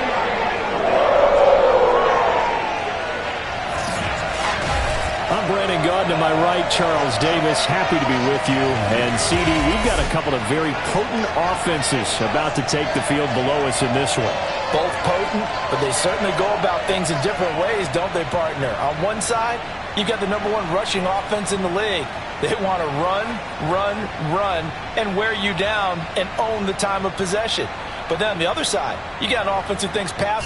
I'm Brandon Gaudin, to my right, Charles Davis. Happy to be with you. And, CD, we've got a couple of very potent offenses about to take the field below us in this one. Both potent, but they certainly go about things in different ways, don't they, partner? On one side, you got the #1 rushing offense in the league. They want to run, and wear you down and own the time of possession. But then on the other side, you got an offense that thinks pass.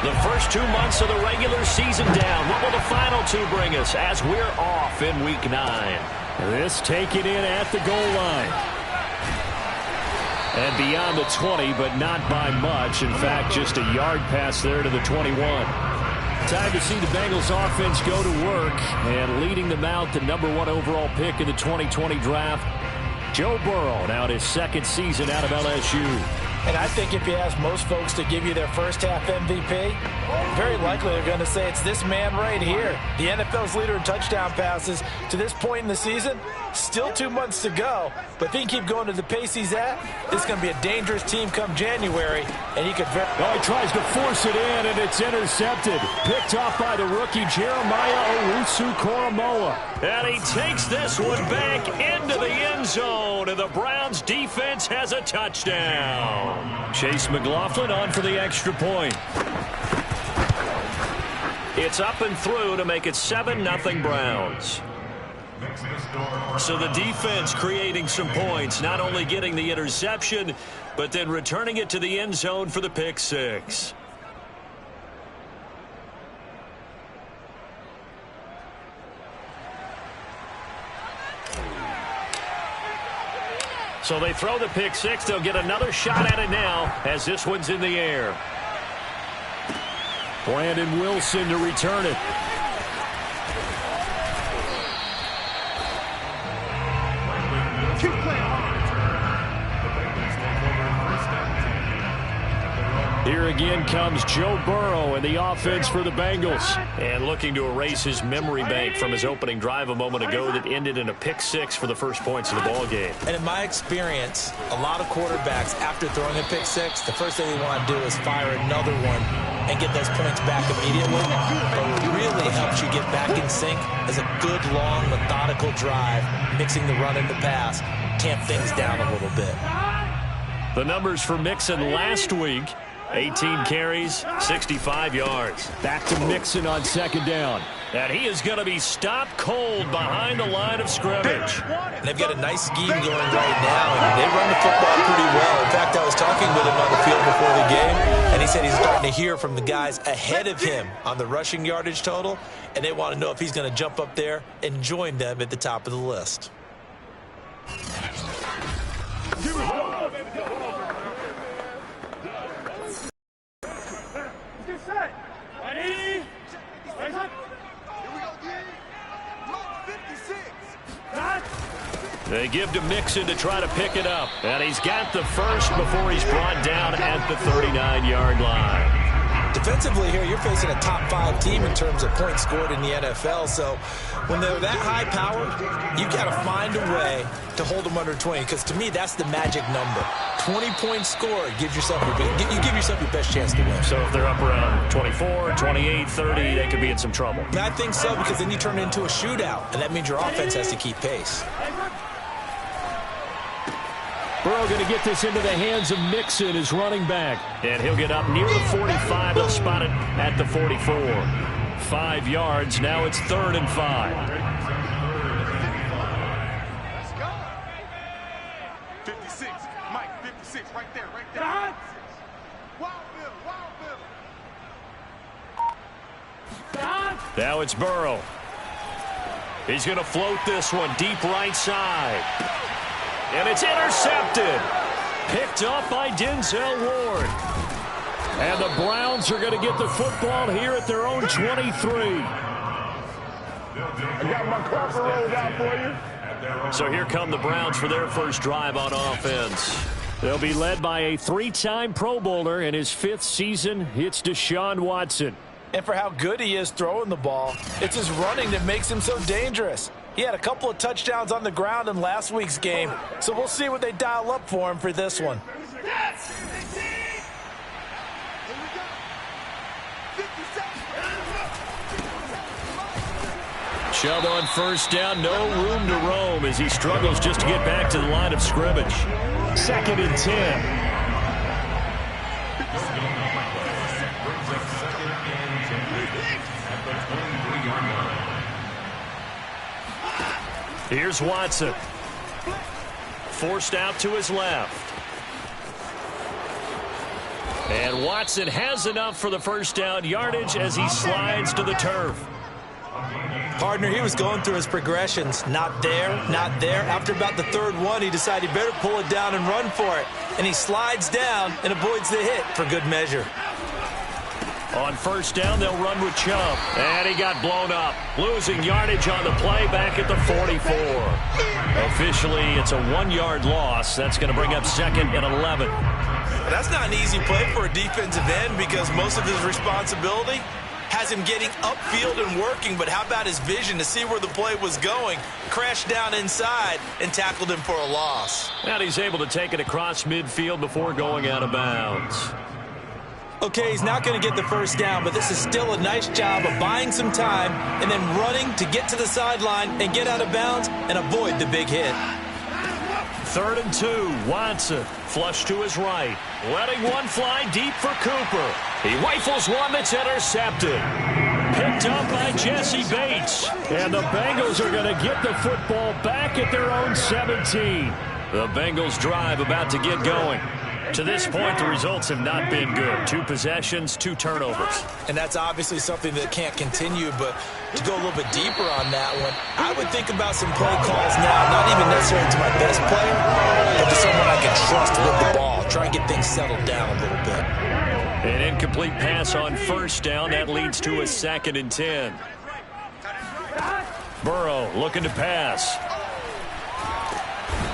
The first 2 months of the regular season down. What will the final 2 bring us as we're off in Week 9? This taken in at the goal line. And beyond the 20, but not by much. In fact, just a yard pass there to the 21. Time to see the Bengals offense go to work. And leading them out, the #1 overall pick in the 2020 draft, Joe Burrow, now in his second season out of LSU. And I think if you ask most folks to give you their first half MVP, very likely they're going to say it's this man right here. The NFL's leader in touchdown passes to this point in the season. Still 2 months to go. But if he can keep going to the pace he's at, this is going to be a dangerous team come January. And he could Oh, he tries to force it in, and it's intercepted. Picked off by the rookie Jeremiah Owusu-Koramoah. And he takes this one back into the end zone, and the Browns defense has a touchdown. Chase McLaughlin on for the extra point. It's up and through to make it 7-0 Browns. So the defense creating some points, not only getting the interception, but then returning it to the end zone for the pick six. So they throw the pick six. They'll get another shot at it now as this one's in the air. Brandon Wilson to return it. Here again comes Joe Burrow and the offense for the Bengals. And looking to erase his memory bank from his opening drive a moment ago that ended in a pick six for the first points of the ball game. And in my experience, a lot of quarterbacks, after throwing a pick six, the first thing they want to do is fire another one and get those points back immediately. But what really helps you get back in sync is a good, long, methodical drive, mixing the run and the pass, tamp things down a little bit. The numbers for Mixon last week: 18 carries, 65 yards. Back to Mixon on second down. And he is going to be stopped cold behind the line of scrimmage. And they've got a nice scheme going right now, and they run the football pretty well. In fact, I was talking with him on the field before the game, and he said he's starting to hear from the guys ahead of him on the rushing yardage total, and they want to know if he's going to jump up there and join them at the top of the list. They give to Mixon to try to pick it up. And he's got the first before he's brought down at the 39-yard line. Defensively here, you're facing a top 5 team in terms of points scored in the NFL. So when they're that high-powered, you've got to find a way to hold them under 20. Because to me, that's the magic number. 20 points scored gives yourself you give yourself your best chance to win. So if they're up around 24, 28, 30, they could be in some trouble. And I think so, because then you turn it into a shootout, and that means your offense has to keep pace. Burrow going to get this into the hands of Mixon, his running back. And he'll get up near the 45. They'll spot it at the 44. 5 yards. Now it's 3rd and 5. Let's go. 56. Mike, 56. Right there. Right there. Wild Bill. Now it's Burrow. He's going to float this one deep right side. And it's intercepted. Picked up by Denzel Ward. And the Browns are going to get the football here at their own 23. I got my clocker rolled out for you. So here come the Browns for their first drive on offense. They'll be led by a 3-time Pro Bowler in his 5th season. It's Deshaun Watson. And for how good he is throwing the ball, it's his running that makes him so dangerous. He had a couple of touchdowns on the ground in last week's game, so we'll see what they dial up for him for this one. Chubb on first down, no room to roam as he struggles just to get back to the line of scrimmage. 2nd and 10. Here's Watson. Forced out to his left. And Watson has enough for the first down yardage as he slides to the turf. Partner, he was going through his progressions. Not there, not there. After about the 3rd one, he decided he better pull it down and run for it. And he slides down and avoids the hit for good measure. On first down, they'll run with Chubb. And he got blown up. Losing yardage on the play back at the 44. Officially, it's a 1-yard loss. That's going to bring up 2nd and 11. That's not an easy play for a defensive end because most of his responsibility has him getting upfield and working, but how about his vision to see where the play was going, crashed down inside, and tackled him for a loss. And he's able to take it across midfield before going out of bounds. Okay, he's not going to get the first down, but this is still a nice job of buying some time and then running to get to the sideline and get out of bounds and avoid the big hit. 3rd and 2, Watson, flush to his right, letting one fly deep for Cooper. He rifles one that's intercepted. Picked up by Jesse Bates. And the Bengals are going to get the football back at their own 17. The Bengals drive about to get going. To this point, the results have not been good. 2 possessions, 2 turnovers. And that's obviously something that can't continue, but to go a little bit deeper on that one, I would think about some play calls now, not even necessarily to my best player, but to someone I can trust with the ball. Try and get things settled down a little bit. An incomplete pass on first down. That leads to a 2nd and 10. Burrow looking to pass.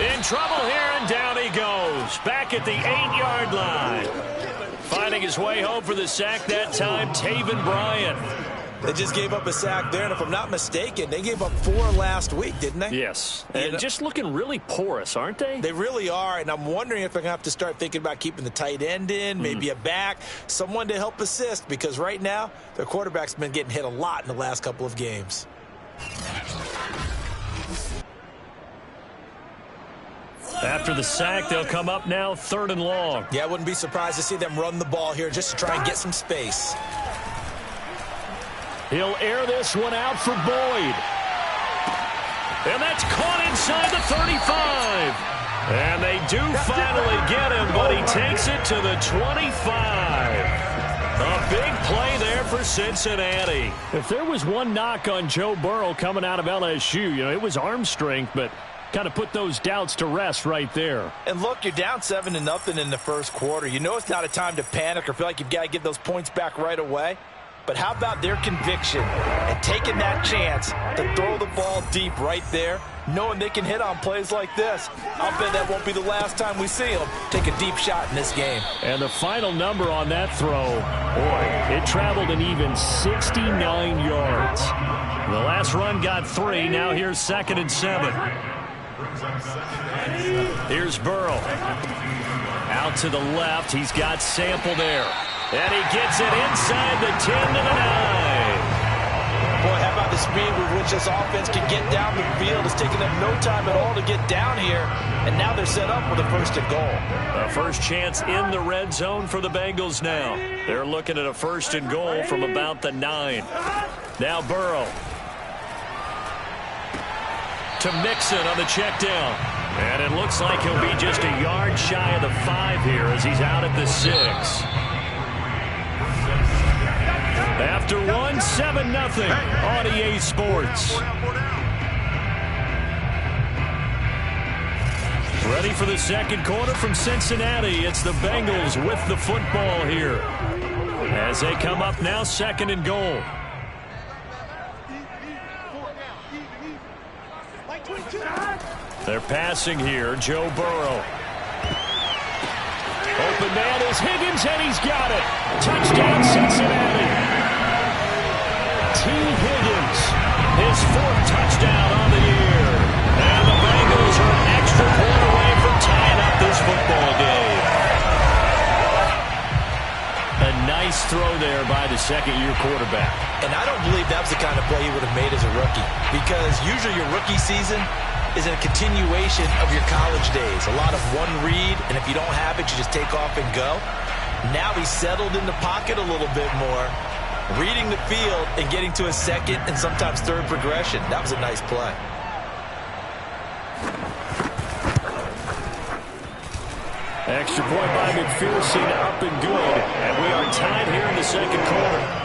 In trouble here, and down he goes. Back at the 8-yard line. Finding his way home for the sack that time, Taven Bryan. They just gave up a sack there, and if I'm not mistaken, they gave up 4 last week, didn't they? Yes, and just looking really porous, aren't they? They really are, and I'm wondering if they're going to have to start thinking about keeping the tight end in, maybe a back, someone to help assist, because right now, their quarterback's been getting hit a lot in the last couple of games. After the sack, they'll come up now 3rd and long. Yeah, I wouldn't be surprised to see them run the ball here just to try and get some space. He'll air this one out for Boyd. And that's caught inside the 35. And they do finally get him, but he takes it to the 25. A big play there for Cincinnati. If there was one knock on Joe Burrow coming out of LSU, it was arm strength, but kind of put those doubts to rest right there. And look, you're down 7-0 in the first quarter. You know it's not a time to panic or feel like you've got to get those points back right away. But how about their conviction and taking that chance to throw the ball deep right there, knowing they can hit on plays like this? I'll bet that won't be the last time we see them take a deep shot in this game. And the final number on that throw, boy, it traveled an even 69 yards. The last run got 3. Now here's 2nd and 7. Here's Burrow. Out to the left. He's got Sample there. And he gets it inside the 10 to the 9. Boy, how about the speed with which this offense can get down the field. It's taken them no time at all to get down here, and now they're set up with a first and goal. A first chance in the red zone for the Bengals now. They're looking at a first and goal from about the 9. Now Burrow. To Mixon on the check down. And it looks like he'll be just a yard shy of the 5 here as he's out at the 6. After 1, 7-0 on EA Sports. Ready for the second quarter from Cincinnati. It's the Bengals with the football here. As they come up now, second and goal. They're passing here. Joe Burrow. Open man is Higgins, and he's got it. Touchdown, Cincinnati. T. Higgins, his 4th touchdown on the year. And the Bengals are an extra point away from tying up this football game. A nice throw there by the second-year quarterback. And I don't believe that was the kind of play he would have made as a rookie, because usually your rookie season is a continuation of your college days. A lot of one read, and if you don't have it, you just take off and go. Now he's settled in the pocket a little bit more, reading the field and getting to a second and sometimes third progression. That was a nice play. Extra point by McPherson, up and good. And we are tied here in the second quarter.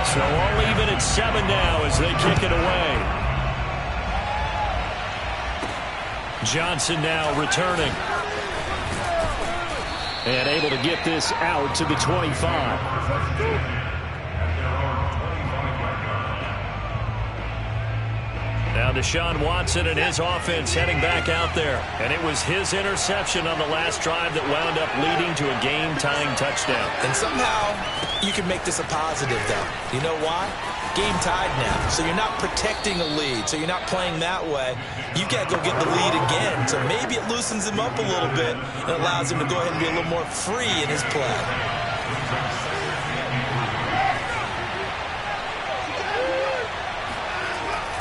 So all even at 7 now as they kick it away. Johnson now returning. And able to get this out to the 25. Now Deshaun Watson and his offense heading back out there. And it was his interception on the last drive that wound up leading to a game-tying touchdown. And somehow you can make this a positive, though. You know why? Game tied now. So you're not protecting a lead. So you're not playing that way. You've got to go get the lead again. So maybe it loosens him up a little bit and allows him to go ahead and be a little more free in his play.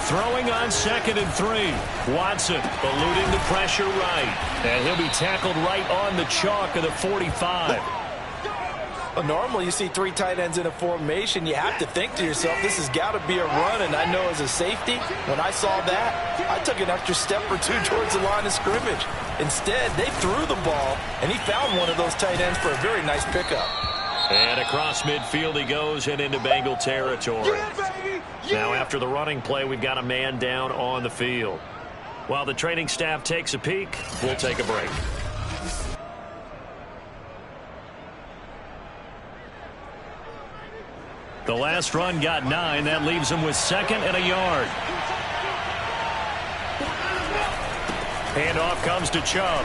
Throwing on 2nd and 3. Watson eluding the pressure right. And he'll be tackled right on the chalk of the 45. Well, normally you see 3 tight ends in a formation. You have to think to yourself, this has got to be a run. And I know as a safety, when I saw that, I took an extra step or 2 towards the line of scrimmage. Instead, they threw the ball, and he found one of those tight ends for a very nice pickup. And across midfield he goes and into Bengal territory. Now after the running play, we've got a man down on the field. While the training staff takes a peek, we'll take a break. The last run got 9. That leaves him with 2nd and a yard. Handoff comes to Chubb.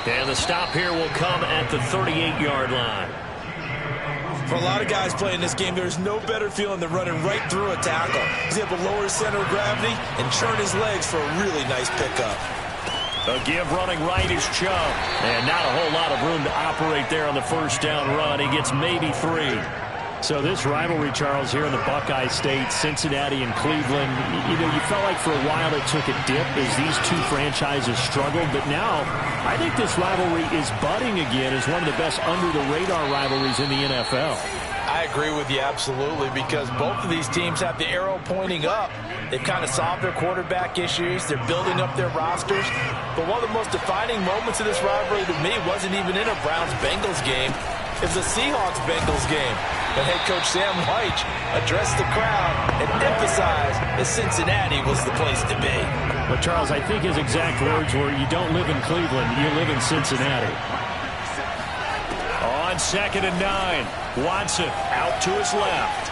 And the stop here will come at the 38-yard line. For a lot of guys playing this game, there's no better feeling than running right through a tackle. He's able to lower his center of gravity and churn his legs for a really nice pickup. A give running right is Chubb. And not a whole lot of room to operate there on the first down run. He gets maybe 3. So this rivalry, Charles, here in the Buckeye State, Cincinnati and Cleveland, you know, you felt like for a while it took a dip as these 2 franchises struggled. But now I think this rivalry is budding again as one of the best under-the-radar rivalries in the NFL. I agree with you absolutely, because both of these teams have the arrow pointing up. They've kind of solved their quarterback issues. They're building up their rosters. But one of the most defining moments of this rivalry to me wasn't even in a Browns-Bengals game. It was a Seahawks-Bengals game. But head coach Sam White addressed the crowd and emphasized that Cincinnati was the place to be. But, Charles, I think his exact words were, you don't live in Cleveland, you live in Cincinnati. On 2nd and 9, Watson out to his left.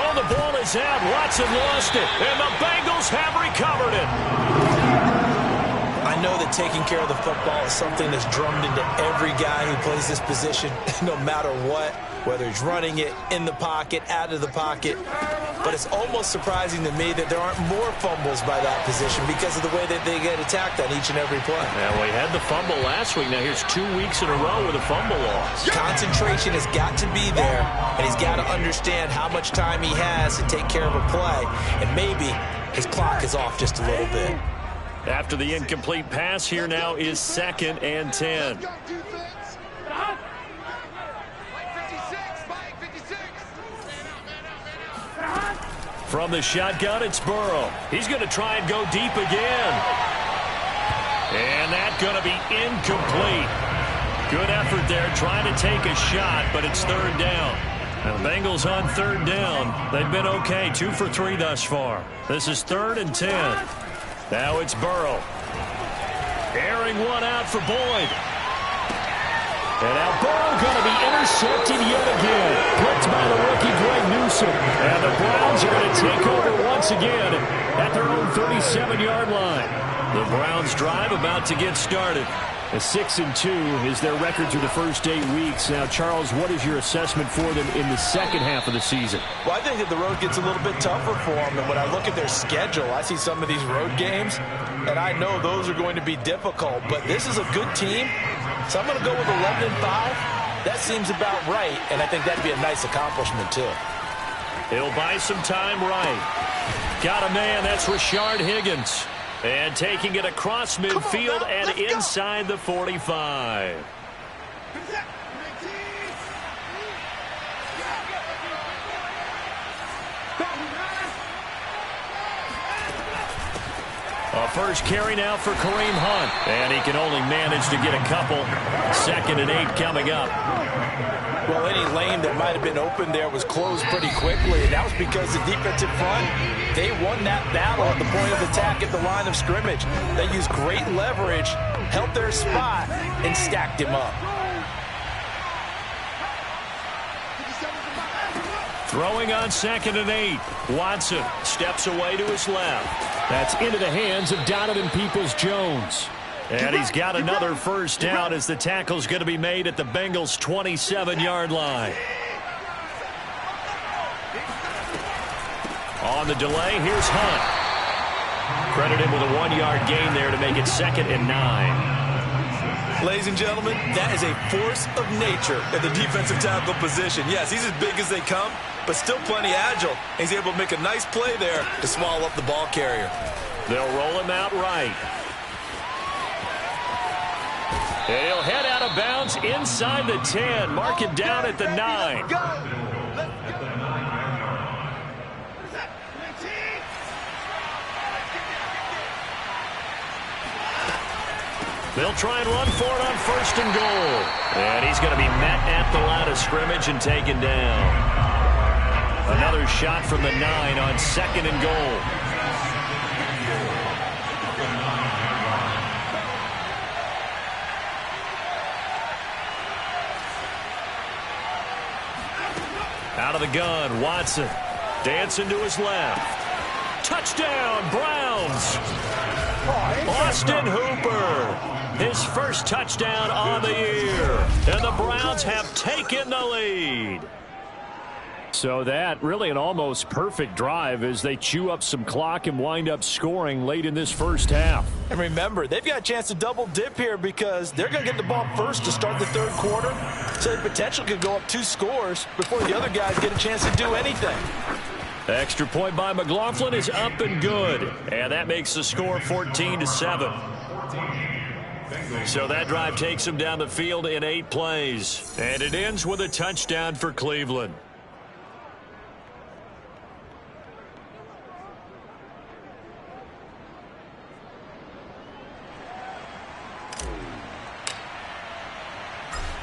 Oh, the ball is out. Watson lost it, and the Bengals have recovered it. I I know that taking care of the football is something that's drummed into every guy who plays this position, no matter what, whether he's running it, in the pocket, out of the pocket. But it's almost surprising to me that there aren't more fumbles by that position because of the way that they get attacked on each and every play. Yeah, we had the fumble last week. Now here's 2 weeks in a row with a fumble loss. Concentration has got to be there, and he's got to understand how much time he has to take care of a play, and maybe his clock is off just a little bit. After the incomplete pass, here now is 2nd and 10. From the shotgun, it's Burrow. He's going to try and go deep again. And that's going to be incomplete. Good effort there, trying to take a shot, but it's 3rd down. And the Bengals on 3rd down. They've been okay, 2 for 3 thus far. This is 3rd and 10. Now it's Burrow. Airing one out for Boyd. And now Burrow going to be intercepted yet again. Blitzed by the rookie Greg Newsome. And the Browns are going to take over once again at their own 37-yard line. The Browns drive about to get started. A 6-2 is their record through the first 8 weeks. Now, Charles, what is your assessment for them in the second half of the season? Well, I think that the road gets a little bit tougher for them. And when I look at their schedule, I see some of these road games, and I know those are going to be difficult. But this is a good team, so I'm going to go with 11-5. That seems about right, and I think that'd be a nice accomplishment, too. He'll buy some time right. Got a man, that's Rashard Higgins. And taking it across midfield and inside the 45. A first carry now for Kareem Hunt. And he can only manage to get a couple. 2nd and 8 coming up. Well, any lane that might have been open there was closed pretty quickly, and that was because the defensive front, they won that battle at the point of attack at the line of scrimmage. They used great leverage, held their spot, and stacked him up. Throwing on 2nd and 8. Watson steps away to his left. That's into the hands of Donovan Peoples-Jones. And he's got another first down as the tackle's going to be made at the Bengals' 27-yard line. On the delay, here's Hunt. Credit him with a 1-yard gain there to make it 2nd and 9. Ladies and gentlemen, that is a force of nature at the defensive tackle position. Yes, he's as big as they come, but still plenty agile. He's able to make a nice play there to swallow up the ball carrier. They'll roll him out right. And he'll head out of bounds inside the 10. Mark him down at the 9. They'll try and run for it on 1st and goal. And he's going to be met at the line of scrimmage and taken down. Another shot from the 9 on 2nd and goal. Out of the gun, Watson dancing to his left. Touchdown, Browns. Austin Hooper, his first touchdown on the year. And the Browns have taken the lead. So that really an almost perfect drive as they chew up some clock and wind up scoring late in this first half. And remember, they've got a chance to double dip here because they're going to get the ball first to start the 3rd quarter. So the potential could go up 2 scores before the other guys get a chance to do anything. Extra point by McLaughlin is up and good. And that makes the score 14-7. So that drive takes them down the field in 8 plays. And it ends with a touchdown for Cleveland.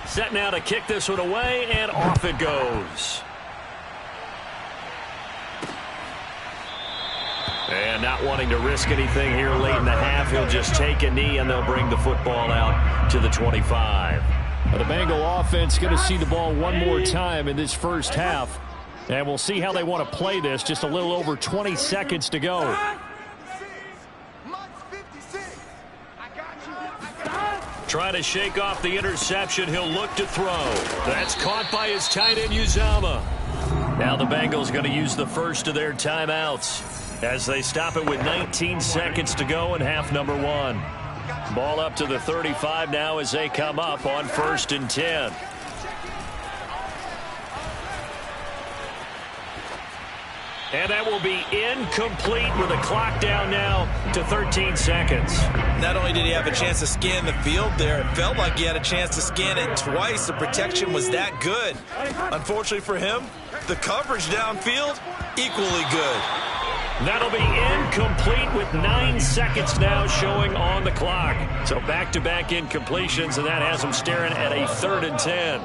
Set now to kick this one away, and off it goes. And not wanting to risk anything here late in the half, he'll just take a knee, and they'll bring the football out to the 25. The Bengal offense going to see the ball one more time in this first half. And we'll see how they want to play this. Just a little over 20 seconds to go. Trying to shake off the interception. He'll look to throw. That's caught by his tight end, Uzama. Now the Bengals going to use the first of their timeouts as they stop it with 19 seconds to go in half number 1. Ball up to the 35 now as they come up on 1st and 10. And that will be incomplete with a clock down now to 13 seconds. Not only did he have a chance to scan the field there, it felt like he had a chance to scan it twice. The protection was that good. Unfortunately for him, the coverage downfield, equally good. That'll be incomplete with 9 seconds now showing on the clock. So back-to-back incompletions, and that has him staring at a 3rd and 10.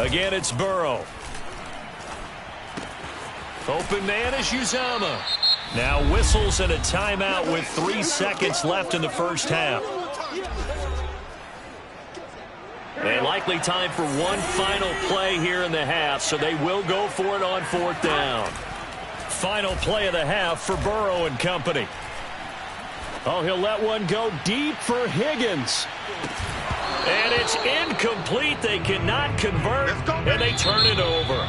Again, it's Burrow. Open man is Uzama. Now whistles and a timeout with 3 seconds left in the first half. And likely time for one final play here in the half, so they will go for it on 4th down. Final play of the half for Burrow and company. Oh, he'll let one go deep for Higgins. And it's incomplete. They cannot convert, and they turn it over.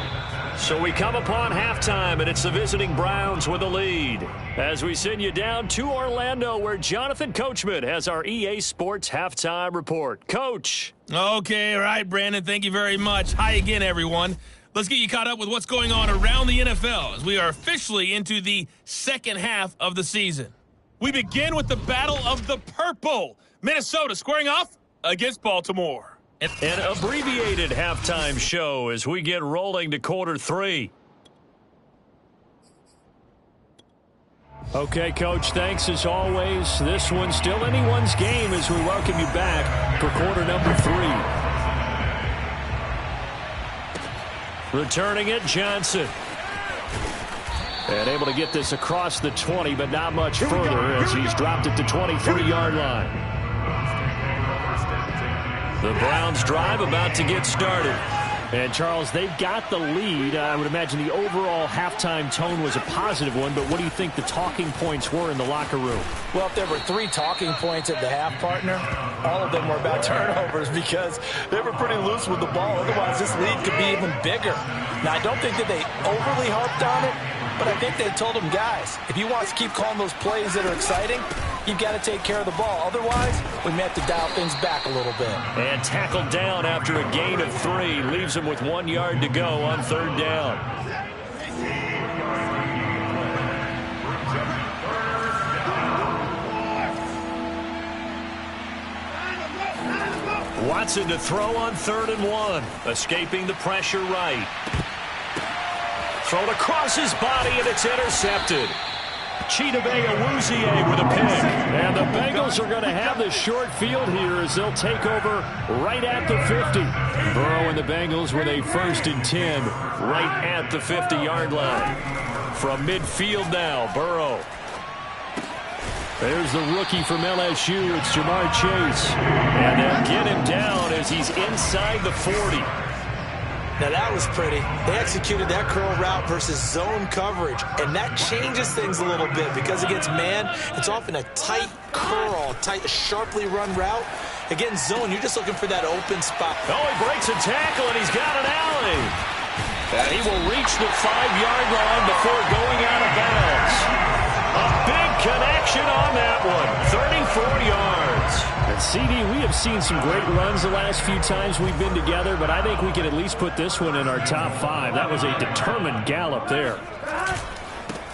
So we come upon halftime, and it's the visiting Browns with a lead. As we send you down to Orlando, where Jonathan Coachman has our EA Sports halftime report. Coach. Okay, all right, Brandon, thank you very much. Hi again, everyone. Let's get you caught up with what's going on around the NFL as we are officially into the second half of the season. We begin with the Battle of the Purple. Minnesota squaring off against Baltimore. An abbreviated halftime show as we get rolling to quarter 3. Okay, Coach, thanks as always. This one's still anyone's game as we welcome you back for quarter number 3. Returning it, Johnson. And able to get this across the 20, but not much further as he's dropped it to 23-yard line. The Browns drive about to get started. And, Charles, they've got the lead. I would imagine the overall halftime tone was a positive one, but what do you think the talking points were in the locker room? Well, if there were 3 talking points at the half, partner, all of them were about turnovers because they were pretty loose with the ball. Otherwise, this lead could be even bigger. Now, I don't think that they overly harped on it, but I think they told them, guys, if you want us to keep calling those plays that are exciting, you've got to take care of the ball. Otherwise, we may have to dial things back a little bit. And tackled down after a gain of 3. Leaves him with 1 yard to go on 3rd down. Watson to throw on 3rd and 1. Escaping the pressure right. Thrown across his body, and it's intercepted. Chidobe with a pick. And the Bengals are going to have the short field here as they'll take over right at the 50. Burrow and the Bengals with a 1st and 10 right at the 50-yard line. From midfield now, Burrow. There's the rookie from LSU. It's Jamar Chase. And they'll get him down as he's inside the 40. Now, that was pretty. They executed that curl route versus zone coverage, and that changes things a little bit because against man, it's often a tight curl, tight, sharply run route. Against zone, you're just looking for that open spot. Oh, he breaks a tackle, and he's got an alley. And he will reach the 5-yard line before going out of bounds. A big connection on that one, 34 yards. And CD, we have seen some great runs the last few times we've been together, but I think we can at least put this one in our top 5. That was a determined gallop there.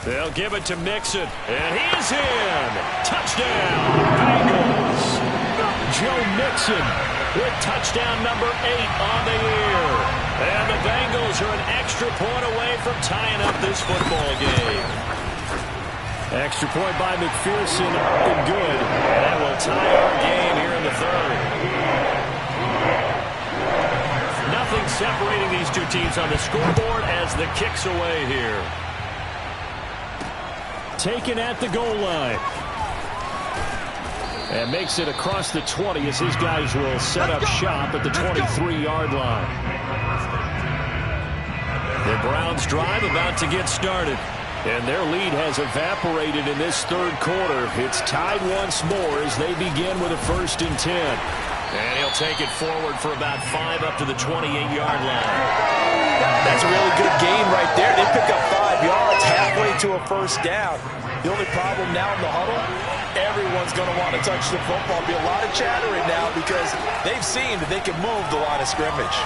They'll give it to Mixon, and he's in. Touchdown, Bengals. Joe Mixon with touchdown number 8 on the year. And the Bengals are an extra point away from tying up this football game. Extra point by McPherson, up and good. And that will tie our game here in the 3rd. Nothing separating these two teams on the scoreboard as the kick's away here. Taken at the goal line. And makes it across the 20 as his guys will set up shop at the 23-yard line. The Browns drive about to get started. And their lead has evaporated in this third quarter. It's tied once more as they begin with a 1st and 10. And he'll take it forward for about 5 up to the 28-yard line. That's a really good gain right there. They pick up 5 yards halfway to a 1st down. The only problem now in the huddle, everyone's going to want to touch the football. There'll be a lot of chattering now because they've seen that they can move the line of scrimmage.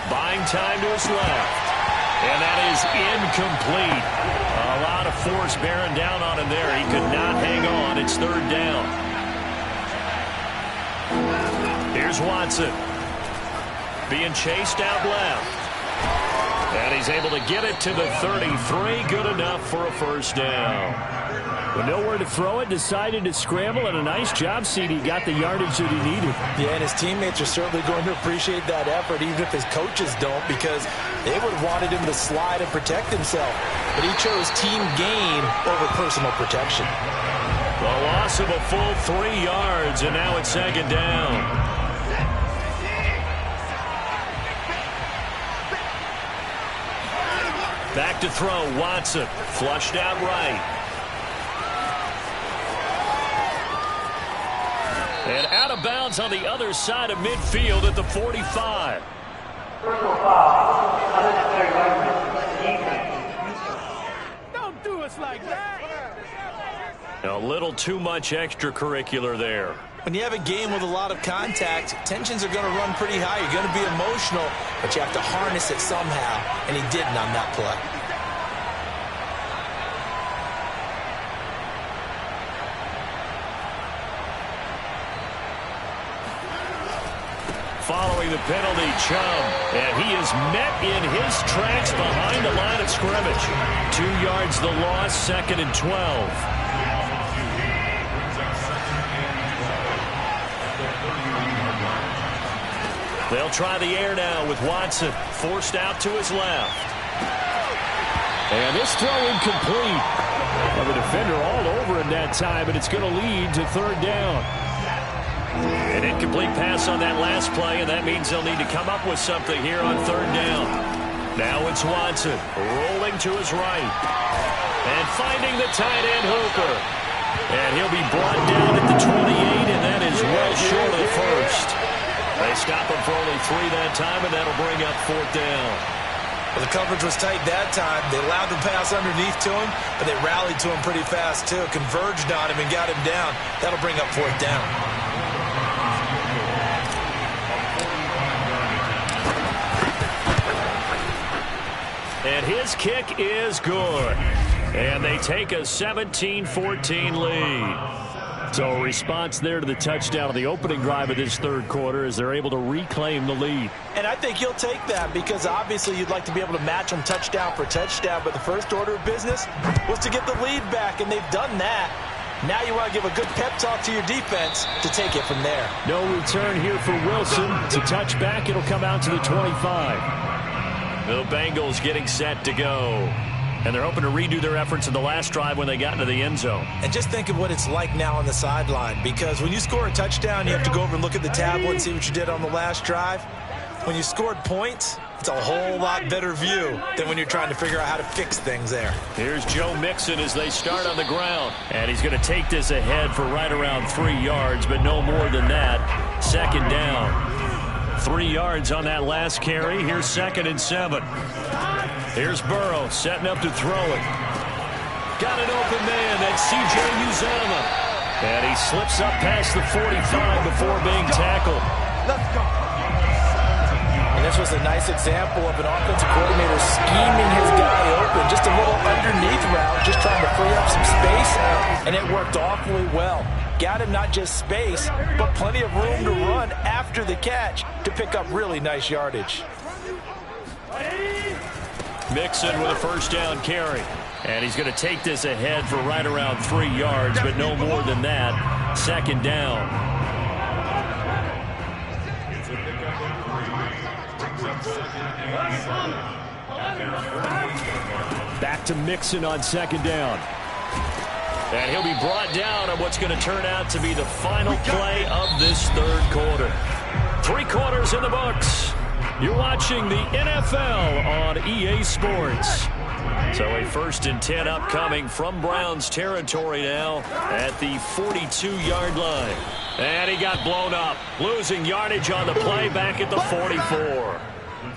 Buying time to his left. And that is incomplete. A lot of force bearing down on him there. He could not hang on. It's 3rd down. Here's Watson. Being chased out left. And he's able to get it to the 33. Good enough for a 1st down. With nowhere to throw it, decided to scramble, and a nice job, CD. Got the yardage that he needed. Yeah, and his teammates are certainly going to appreciate that effort, even if his coaches don't, because they would have wanted him to slide and protect himself. But he chose team gain over personal protection. The loss of a full 3 yards, and now it's 2nd down. Back to throw, Watson. Flushed out right. And out of bounds on the other side of midfield at the 45. Don't do us like that. A little too much extracurricular there. When you have a game with a lot of contact, tensions are going to run pretty high. You're going to be emotional, but you have to harness it somehow, and he didn't on that play. Following the penalty, Chubb, and he is met in his tracks behind the line of scrimmage. 2 yards the loss, 2nd and 12. They'll try the air now with Watson, forced out to his left. And this throw incomplete. Well, the defender all over him that time, and it's going to lead to 3rd down. An incomplete pass on that last play, and that means they'll need to come up with something here on 3rd down. Now it's Watson, rolling to his right. And finding the tight end Hooper. And he'll be brought down at the 28, and that is well short of the 1st. They stop him for only 3 that time, and that'll bring up 4th down. Well, the coverage was tight that time. They allowed the pass underneath to him, but they rallied to him pretty fast, too. Converged on him and got him down. That'll bring up 4th down. And his kick is good. And they take a 17-14 lead. So a response there to the touchdown of the opening drive of this 3rd quarter as they're able to reclaim the lead. And I think you'll take that because obviously you'd like to be able to match them touchdown for touchdown, but the first order of business was to get the lead back, and they've done that. Now you want to give a good pep talk to your defense to take it from there. No return here for Wilson. To touch back, it'll come out to the 25. The Bengals getting set to go. And they're hoping to redo their efforts in the last drive when they got into the end zone. And just think of what it's like now on the sideline, because when you score a touchdown, you have to go over and look at the tablet and see what you did on the last drive. When you scored points, it's a whole lot better view than when you're trying to figure out how to fix things there. Here's Joe Mixon as they start on the ground. And he's going to take this ahead for right around 3 yards, but no more than that. 2nd down. 3 yards on that last carry. Here's 2nd and 7. Here's Burrow setting up to throw it. Got an open man. That's C.J. Uzomah. And he slips up past the 45 before being tackled. Let's go. And this was a nice example of an offensive coordinator scheming his guy open. Just a little underneath route, just trying to free up some space. And it worked awfully well. Got him not just space, but plenty of room to run after the catch to pick up really nice yardage. Mixon with a 1st down carry. And he's going to take this ahead for right around 3 yards, but no more than that. 2nd down. Back to Mixon on 2nd down. And he'll be brought down on what's going to turn out to be the final play of this 3rd quarter. 3 quarters in the books. You're watching the NFL on EA Sports. So a 1st and 10 upcoming from Browns territory now at the 42-yard line. And he got blown up, losing yardage on the play back at the 44.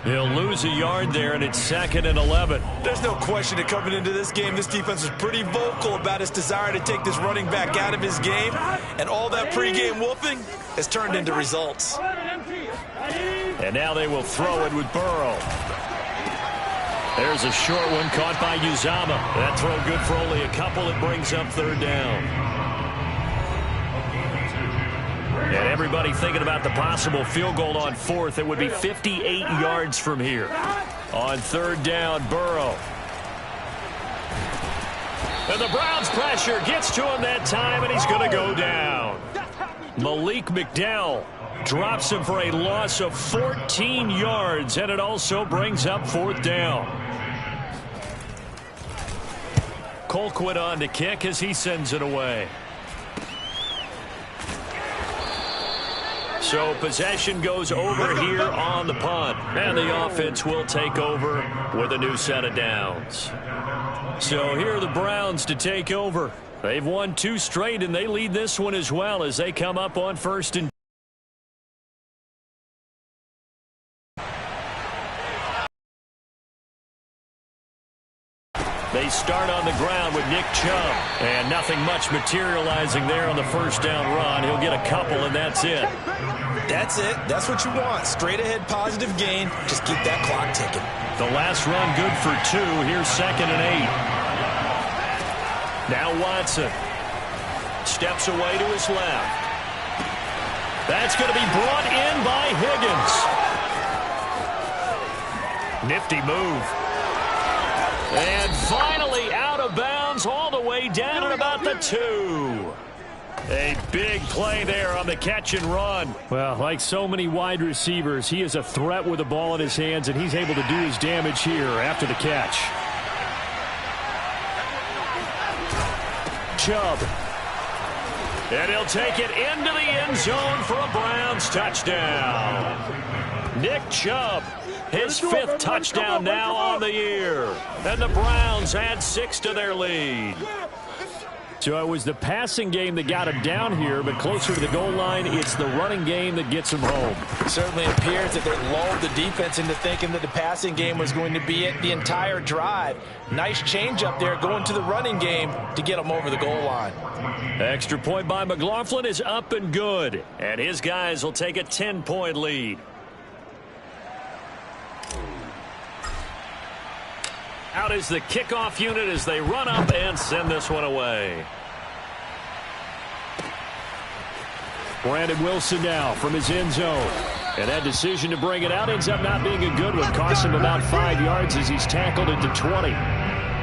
He'll lose a yard there, and it's 2nd and 11. There's no question that coming into this game, this defense is pretty vocal about its desire to take this running back out of his game. And all that pregame wolfing has turned into results. And now they will throw it with Burrow. There's a short one caught by Uzama. That throw good for only a couple. It brings up 3rd down. And everybody thinking about the possible field goal on 4th. It would be 58 yards from here. On 3rd down, Burrow. And the Browns pressure gets to him that time, and he's going to go down. Malik McDowell drops him for a loss of 14 yards, and it also brings up 4th down. Colquitt on to kick as he sends it away. So possession goes over here on the punt, and the offense will take over with a new set of downs. So here are the Browns to take over. They've won 2 straight, and they lead this one as well as they come up on 1st and 10. They start on the ground with Nick Chubb, and nothing much materializing there on the 1st down run. He'll get a couple, and that's it. That's it. That's what you want. Straight ahead positive gain. Just keep that clock ticking. The last run good for 2. Here's 2nd and 8. Now Watson steps away to his left. That's going to be brought in by Higgins. Nifty move. And finally out of bounds all the way down at about the 2. A big play there on the catch and run. Well, like so many wide receivers, he is a threat with the ball in his hands, and he's able to do his damage here after the catch. Chubb. And he'll take it into the end zone for a Browns touchdown. Nick Chubb, his 5th touchdown now on the year. And the Browns add 6 to their lead. So it was the passing game that got him down here, but closer to the goal line, it's the running game that gets him home. It certainly appears that they lulled the defense into thinking that the passing game was going to be it the entire drive. Nice change up there going to the running game to get them over the goal line. Extra point by McLaughlin is up and good. And his guys will take a 10-point lead. Out is the kickoff unit as they run up and send this one away. Brandon Wilson now from his end zone. And that decision to bring it out ends up not being a good one. Costs him about 5 yards as he's tackled into 20.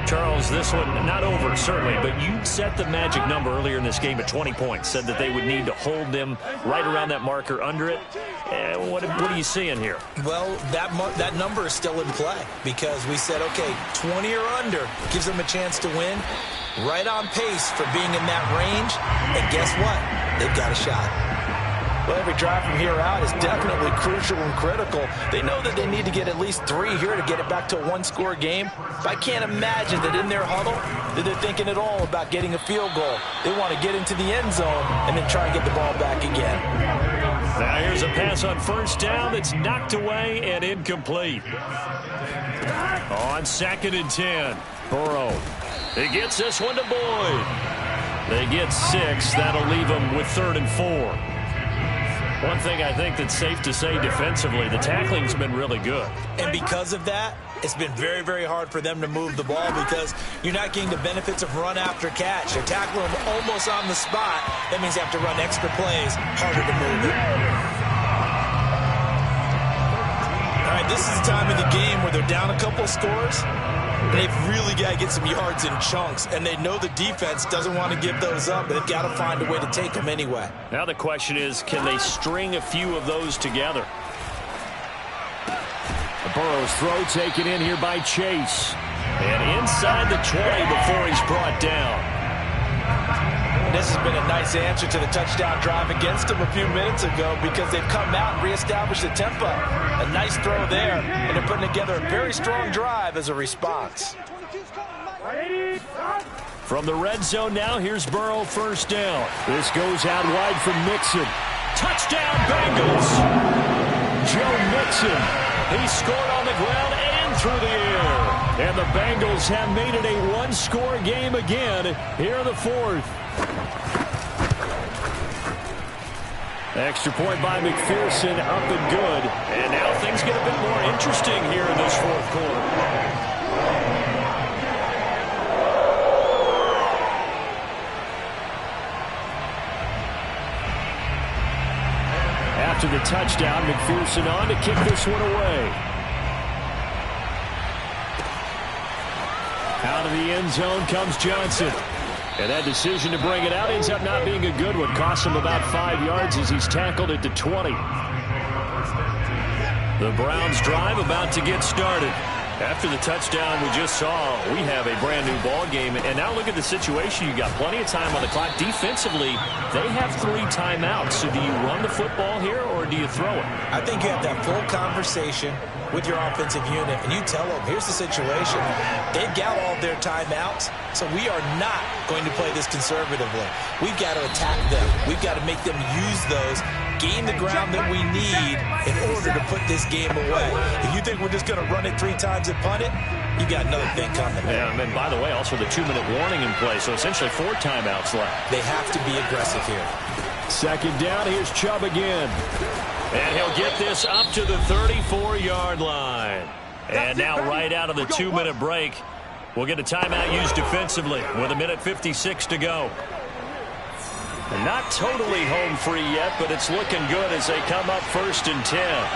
Charles, this one not over, certainly, but you set the magic number earlier in this game at 20 points. Said that they would need to hold them right around that marker under it. What are you seeing here? Well, that number is still in play because we said, okay, 20 or under gives them a chance to win. Right on pace for being in that range. And guess what? They've got a shot. Well, every drive from here out is definitely crucial and critical. They know that they need to get at least 3 here to get it back to a 1-score game. But I can't imagine that in their huddle that they're thinking at all about getting a field goal. They want to get into the end zone and then try and get the ball back again. Now here's a pass on 1st down that's knocked away and incomplete. On 2nd and 10, Burrow. He gets this one to Boyd. They get 6. That'll leave them with 3rd and 4. One thing I think that's safe to say defensively, the tackling's been really good. And because of that, it's been very, very hard for them to move the ball because you're not getting the benefits of run after catch. They're tackling them almost on the spot. That means they have to run extra plays, harder to move it. All right, this is the time of the game where they're down a couple scores. They've really got to get some yards in chunks, and they know the defense doesn't want to give those up, but they've got to find a way to take them anyway. Now the question is, can they string a few of those together? Burrow's throw taken in here by Chase. And inside the 20 before he's brought down. And this has been a nice answer to the touchdown drive against them a few minutes ago because they've come out and reestablished the tempo. A nice throw there, and they're putting together a very strong drive as a response. From the red zone now, here's Burrow, first down. This goes out wide from Mixon. Touchdown, Bengals! Joe Mixon. He scored on the ground and through the air. And the Bengals have made it a one-score game again here in the fourth. Extra point by McPherson, up and good. And now things get a bit more interesting here in this fourth quarter. After the touchdown, McPherson on to kick this one away. Out of the end zone comes Johnson. And that decision to bring it out ends up not being a good one. Costs him about 5 yards as he's tackled it to 20. The Browns drive about to get started. After the touchdown we just saw, we have a brand new ball game. And now look at the situation. You got plenty of time on the clock. Defensively, they have 3 timeouts. So do you run the football here or do you throw it? I think you have that full conversation with your offensive unit, and you tell them, here's the situation. They've got all their timeouts, so we are not going to play this conservatively. We've got to attack them. We've got to make them use those, gain the ground that we need in order to put this game away. If you think we're just going to run it 3 times and punt it, you got another thing coming. Yeah, and by the way, also the 2-minute warning in play, so essentially 4 timeouts left. They have to be aggressive here. Second down, here's Chubb again. And he'll get this up to the 34-yard line. And now right out of the 2-minute break, we'll get a timeout used defensively with 1:56 to go. And not totally home free yet, but it's looking good as they come up 1st and 10.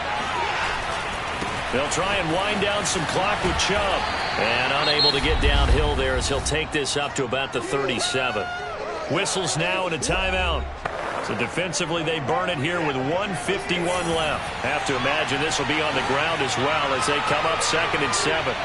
They'll try and wind down some clock with Chubb. And unable to get downhill there as he'll take this up to about the 37. Whistles now and a timeout. So defensively, they burn it here with 1:51 left. Have to imagine this will be on the ground as well as they come up 2nd and 7.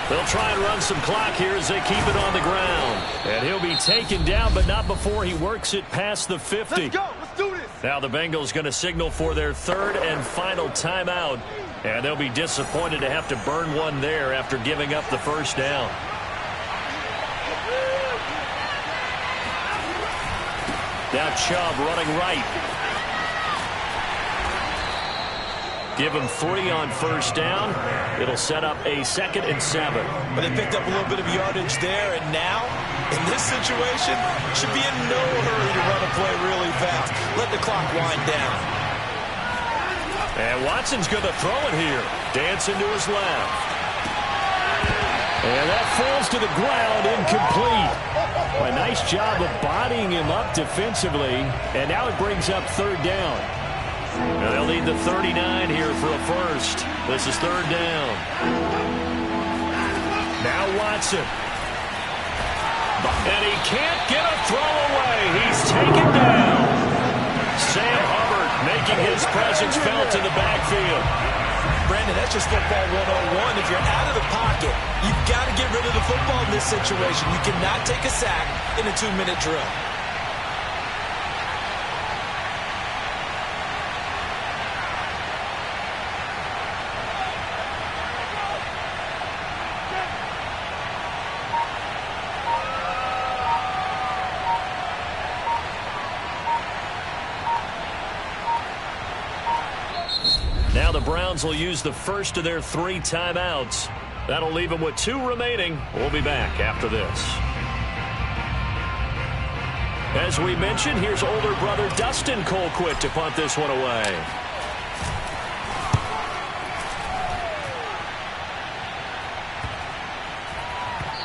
They'll try and run some clock here as they keep it on the ground. And he'll be taken down, but not before he works it past the 50. Let's go. Let's do this. Now the Bengals going to signal for their 3rd and final timeout. And they'll be disappointed to have to burn one there after giving up the first down. Now Chubb running right. Give him 3 on first down. It'll set up a 2nd and 7. But they picked up a little bit of yardage there, and now, in this situation, should be in no hurry to run a play really fast. Let the clock wind down. And Watson's going to throw it here. Dancing to his left. And that falls to the ground, incomplete. A nice job of bodying him up defensively. And now it brings up 3rd down. And they'll need the 39 here for a first. This is 3rd down. Now Watson. And he can't get a throw away. He's taken down. Sam Hubbard making his presence felt in the backfield. Brandon, that's just football 101. If you're out of the pocket, you've got to get rid of the football in this situation. You cannot take a sack in a 2-minute drill. Now the Browns will use the first of their 3 timeouts. That'll leave them with 2 remaining. We'll be back after this. As we mentioned, here's older brother Dustin Colquitt to punt this one away.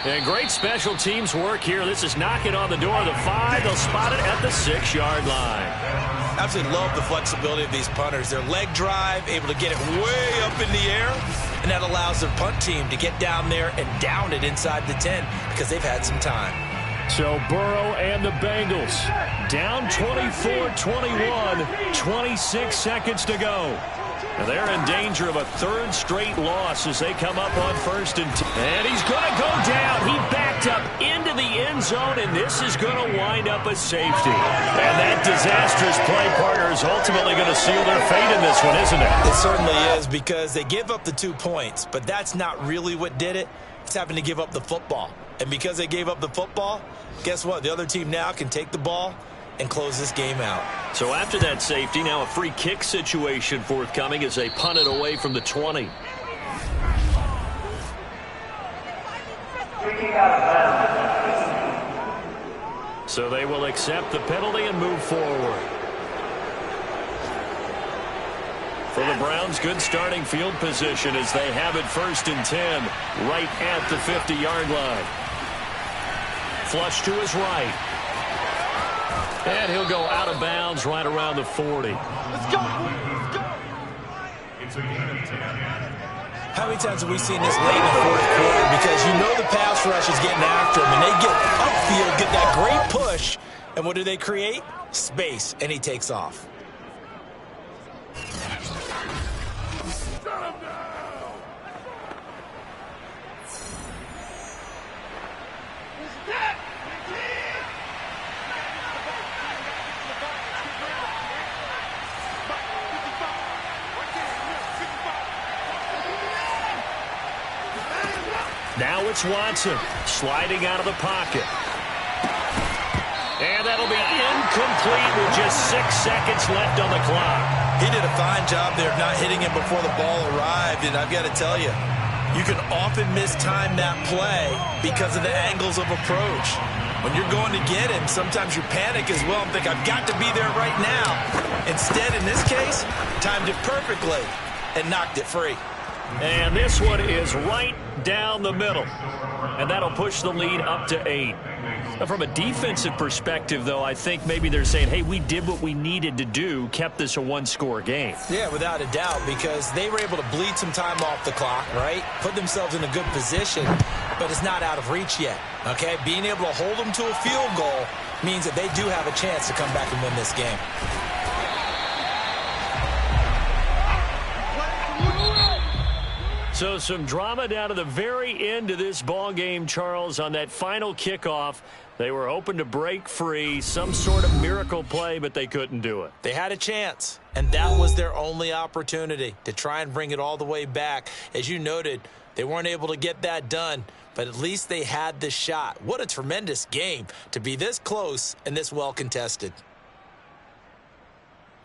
And great special teams work here. This is knocking on the door of the 5. They'll spot it at the 6-yard line. Absolutely love the flexibility of these punters. Their leg drive, able to get it way up in the air, and that allows their punt team to get down there and down it inside the 10 because they've had some time. So Burrow and the Bengals down 24-21, 26 seconds to go. Now they're in danger of a 3rd straight loss as they come up on 1st and 10. And he's going to go down. He backed up into the end zone, and this is going to wind up a safety. And that disastrous play, partner, is ultimately going to seal their fate in this one, isn't it? It certainly is, because they give up the 2 points, but that's not really what did it. It's having to give up the football. And because they gave up the football, guess what? The other team now can take the ball and close this game out. So after that safety, now a free kick situation forthcoming as they punt it away from the 20. So they will accept the penalty and move forward. For the Browns, good starting field position as they have it 1st and 10 right at the 50-yard line. Flush to his right. And he'll go out of bounds right around the 40. Let's go. How many times have we seen this late in the 4th quarter? Because you know the pass rush is getting after him, and they get upfield, get that great push, and what do they create? Space, and he takes off. Now it's Watson sliding out of the pocket. And that'll be incomplete with just 6 seconds left on the clock. He did a fine job there of not hitting him before the ball arrived, and I've got to tell you, you can often mistime that play because of the angles of approach. When you're going to get him, sometimes you panic as well and think, I've got to be there right now. Instead, in this case, timed it perfectly and knocked it free. And this one is right down the middle. And that'll push the lead up to 8. Now, from a defensive perspective, though, I think maybe they're saying, hey, we did what we needed to do, kept this a 1-score game. Yeah, without a doubt, because they were able to bleed some time off the clock, right? Put themselves in a good position, but it's not out of reach yet, okay? Being able to hold them to a field goal means that they do have a chance to come back and win this game. So some drama down to the very end of this ball game, Charles, on that final kickoff. They were hoping to break free, some sort of miracle play, but they couldn't do it. They had a chance, and that was their only opportunity to try and bring it all the way back. As you noted, they weren't able to get that done, but at least they had the shot. What a tremendous game to be this close and this well contested.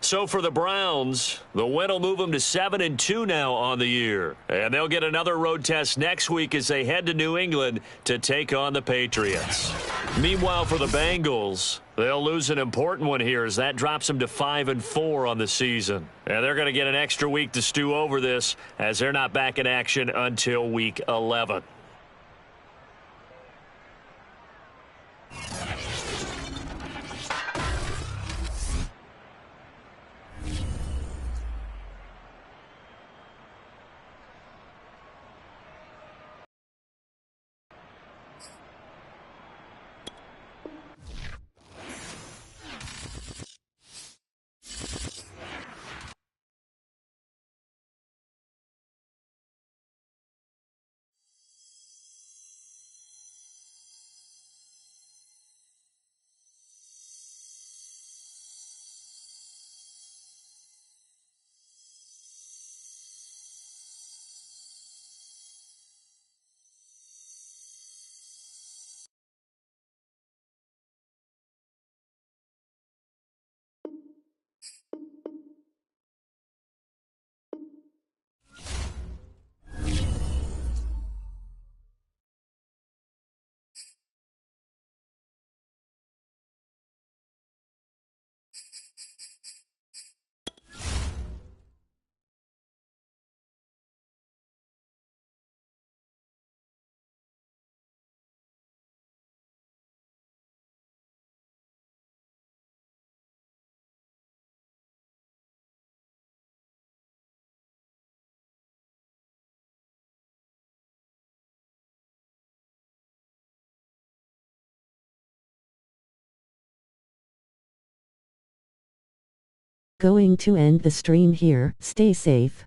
So for the Browns, the win will move them to 7-2 now on the year. And they'll get another road test next week as they head to New England to take on the Patriots. Meanwhile, for the Bengals, they'll lose an important one here as that drops them to 5-4 on the season. And they're going to get an extra week to stew over this as they're not back in action until week 11. Going to end the stream here. Stay safe.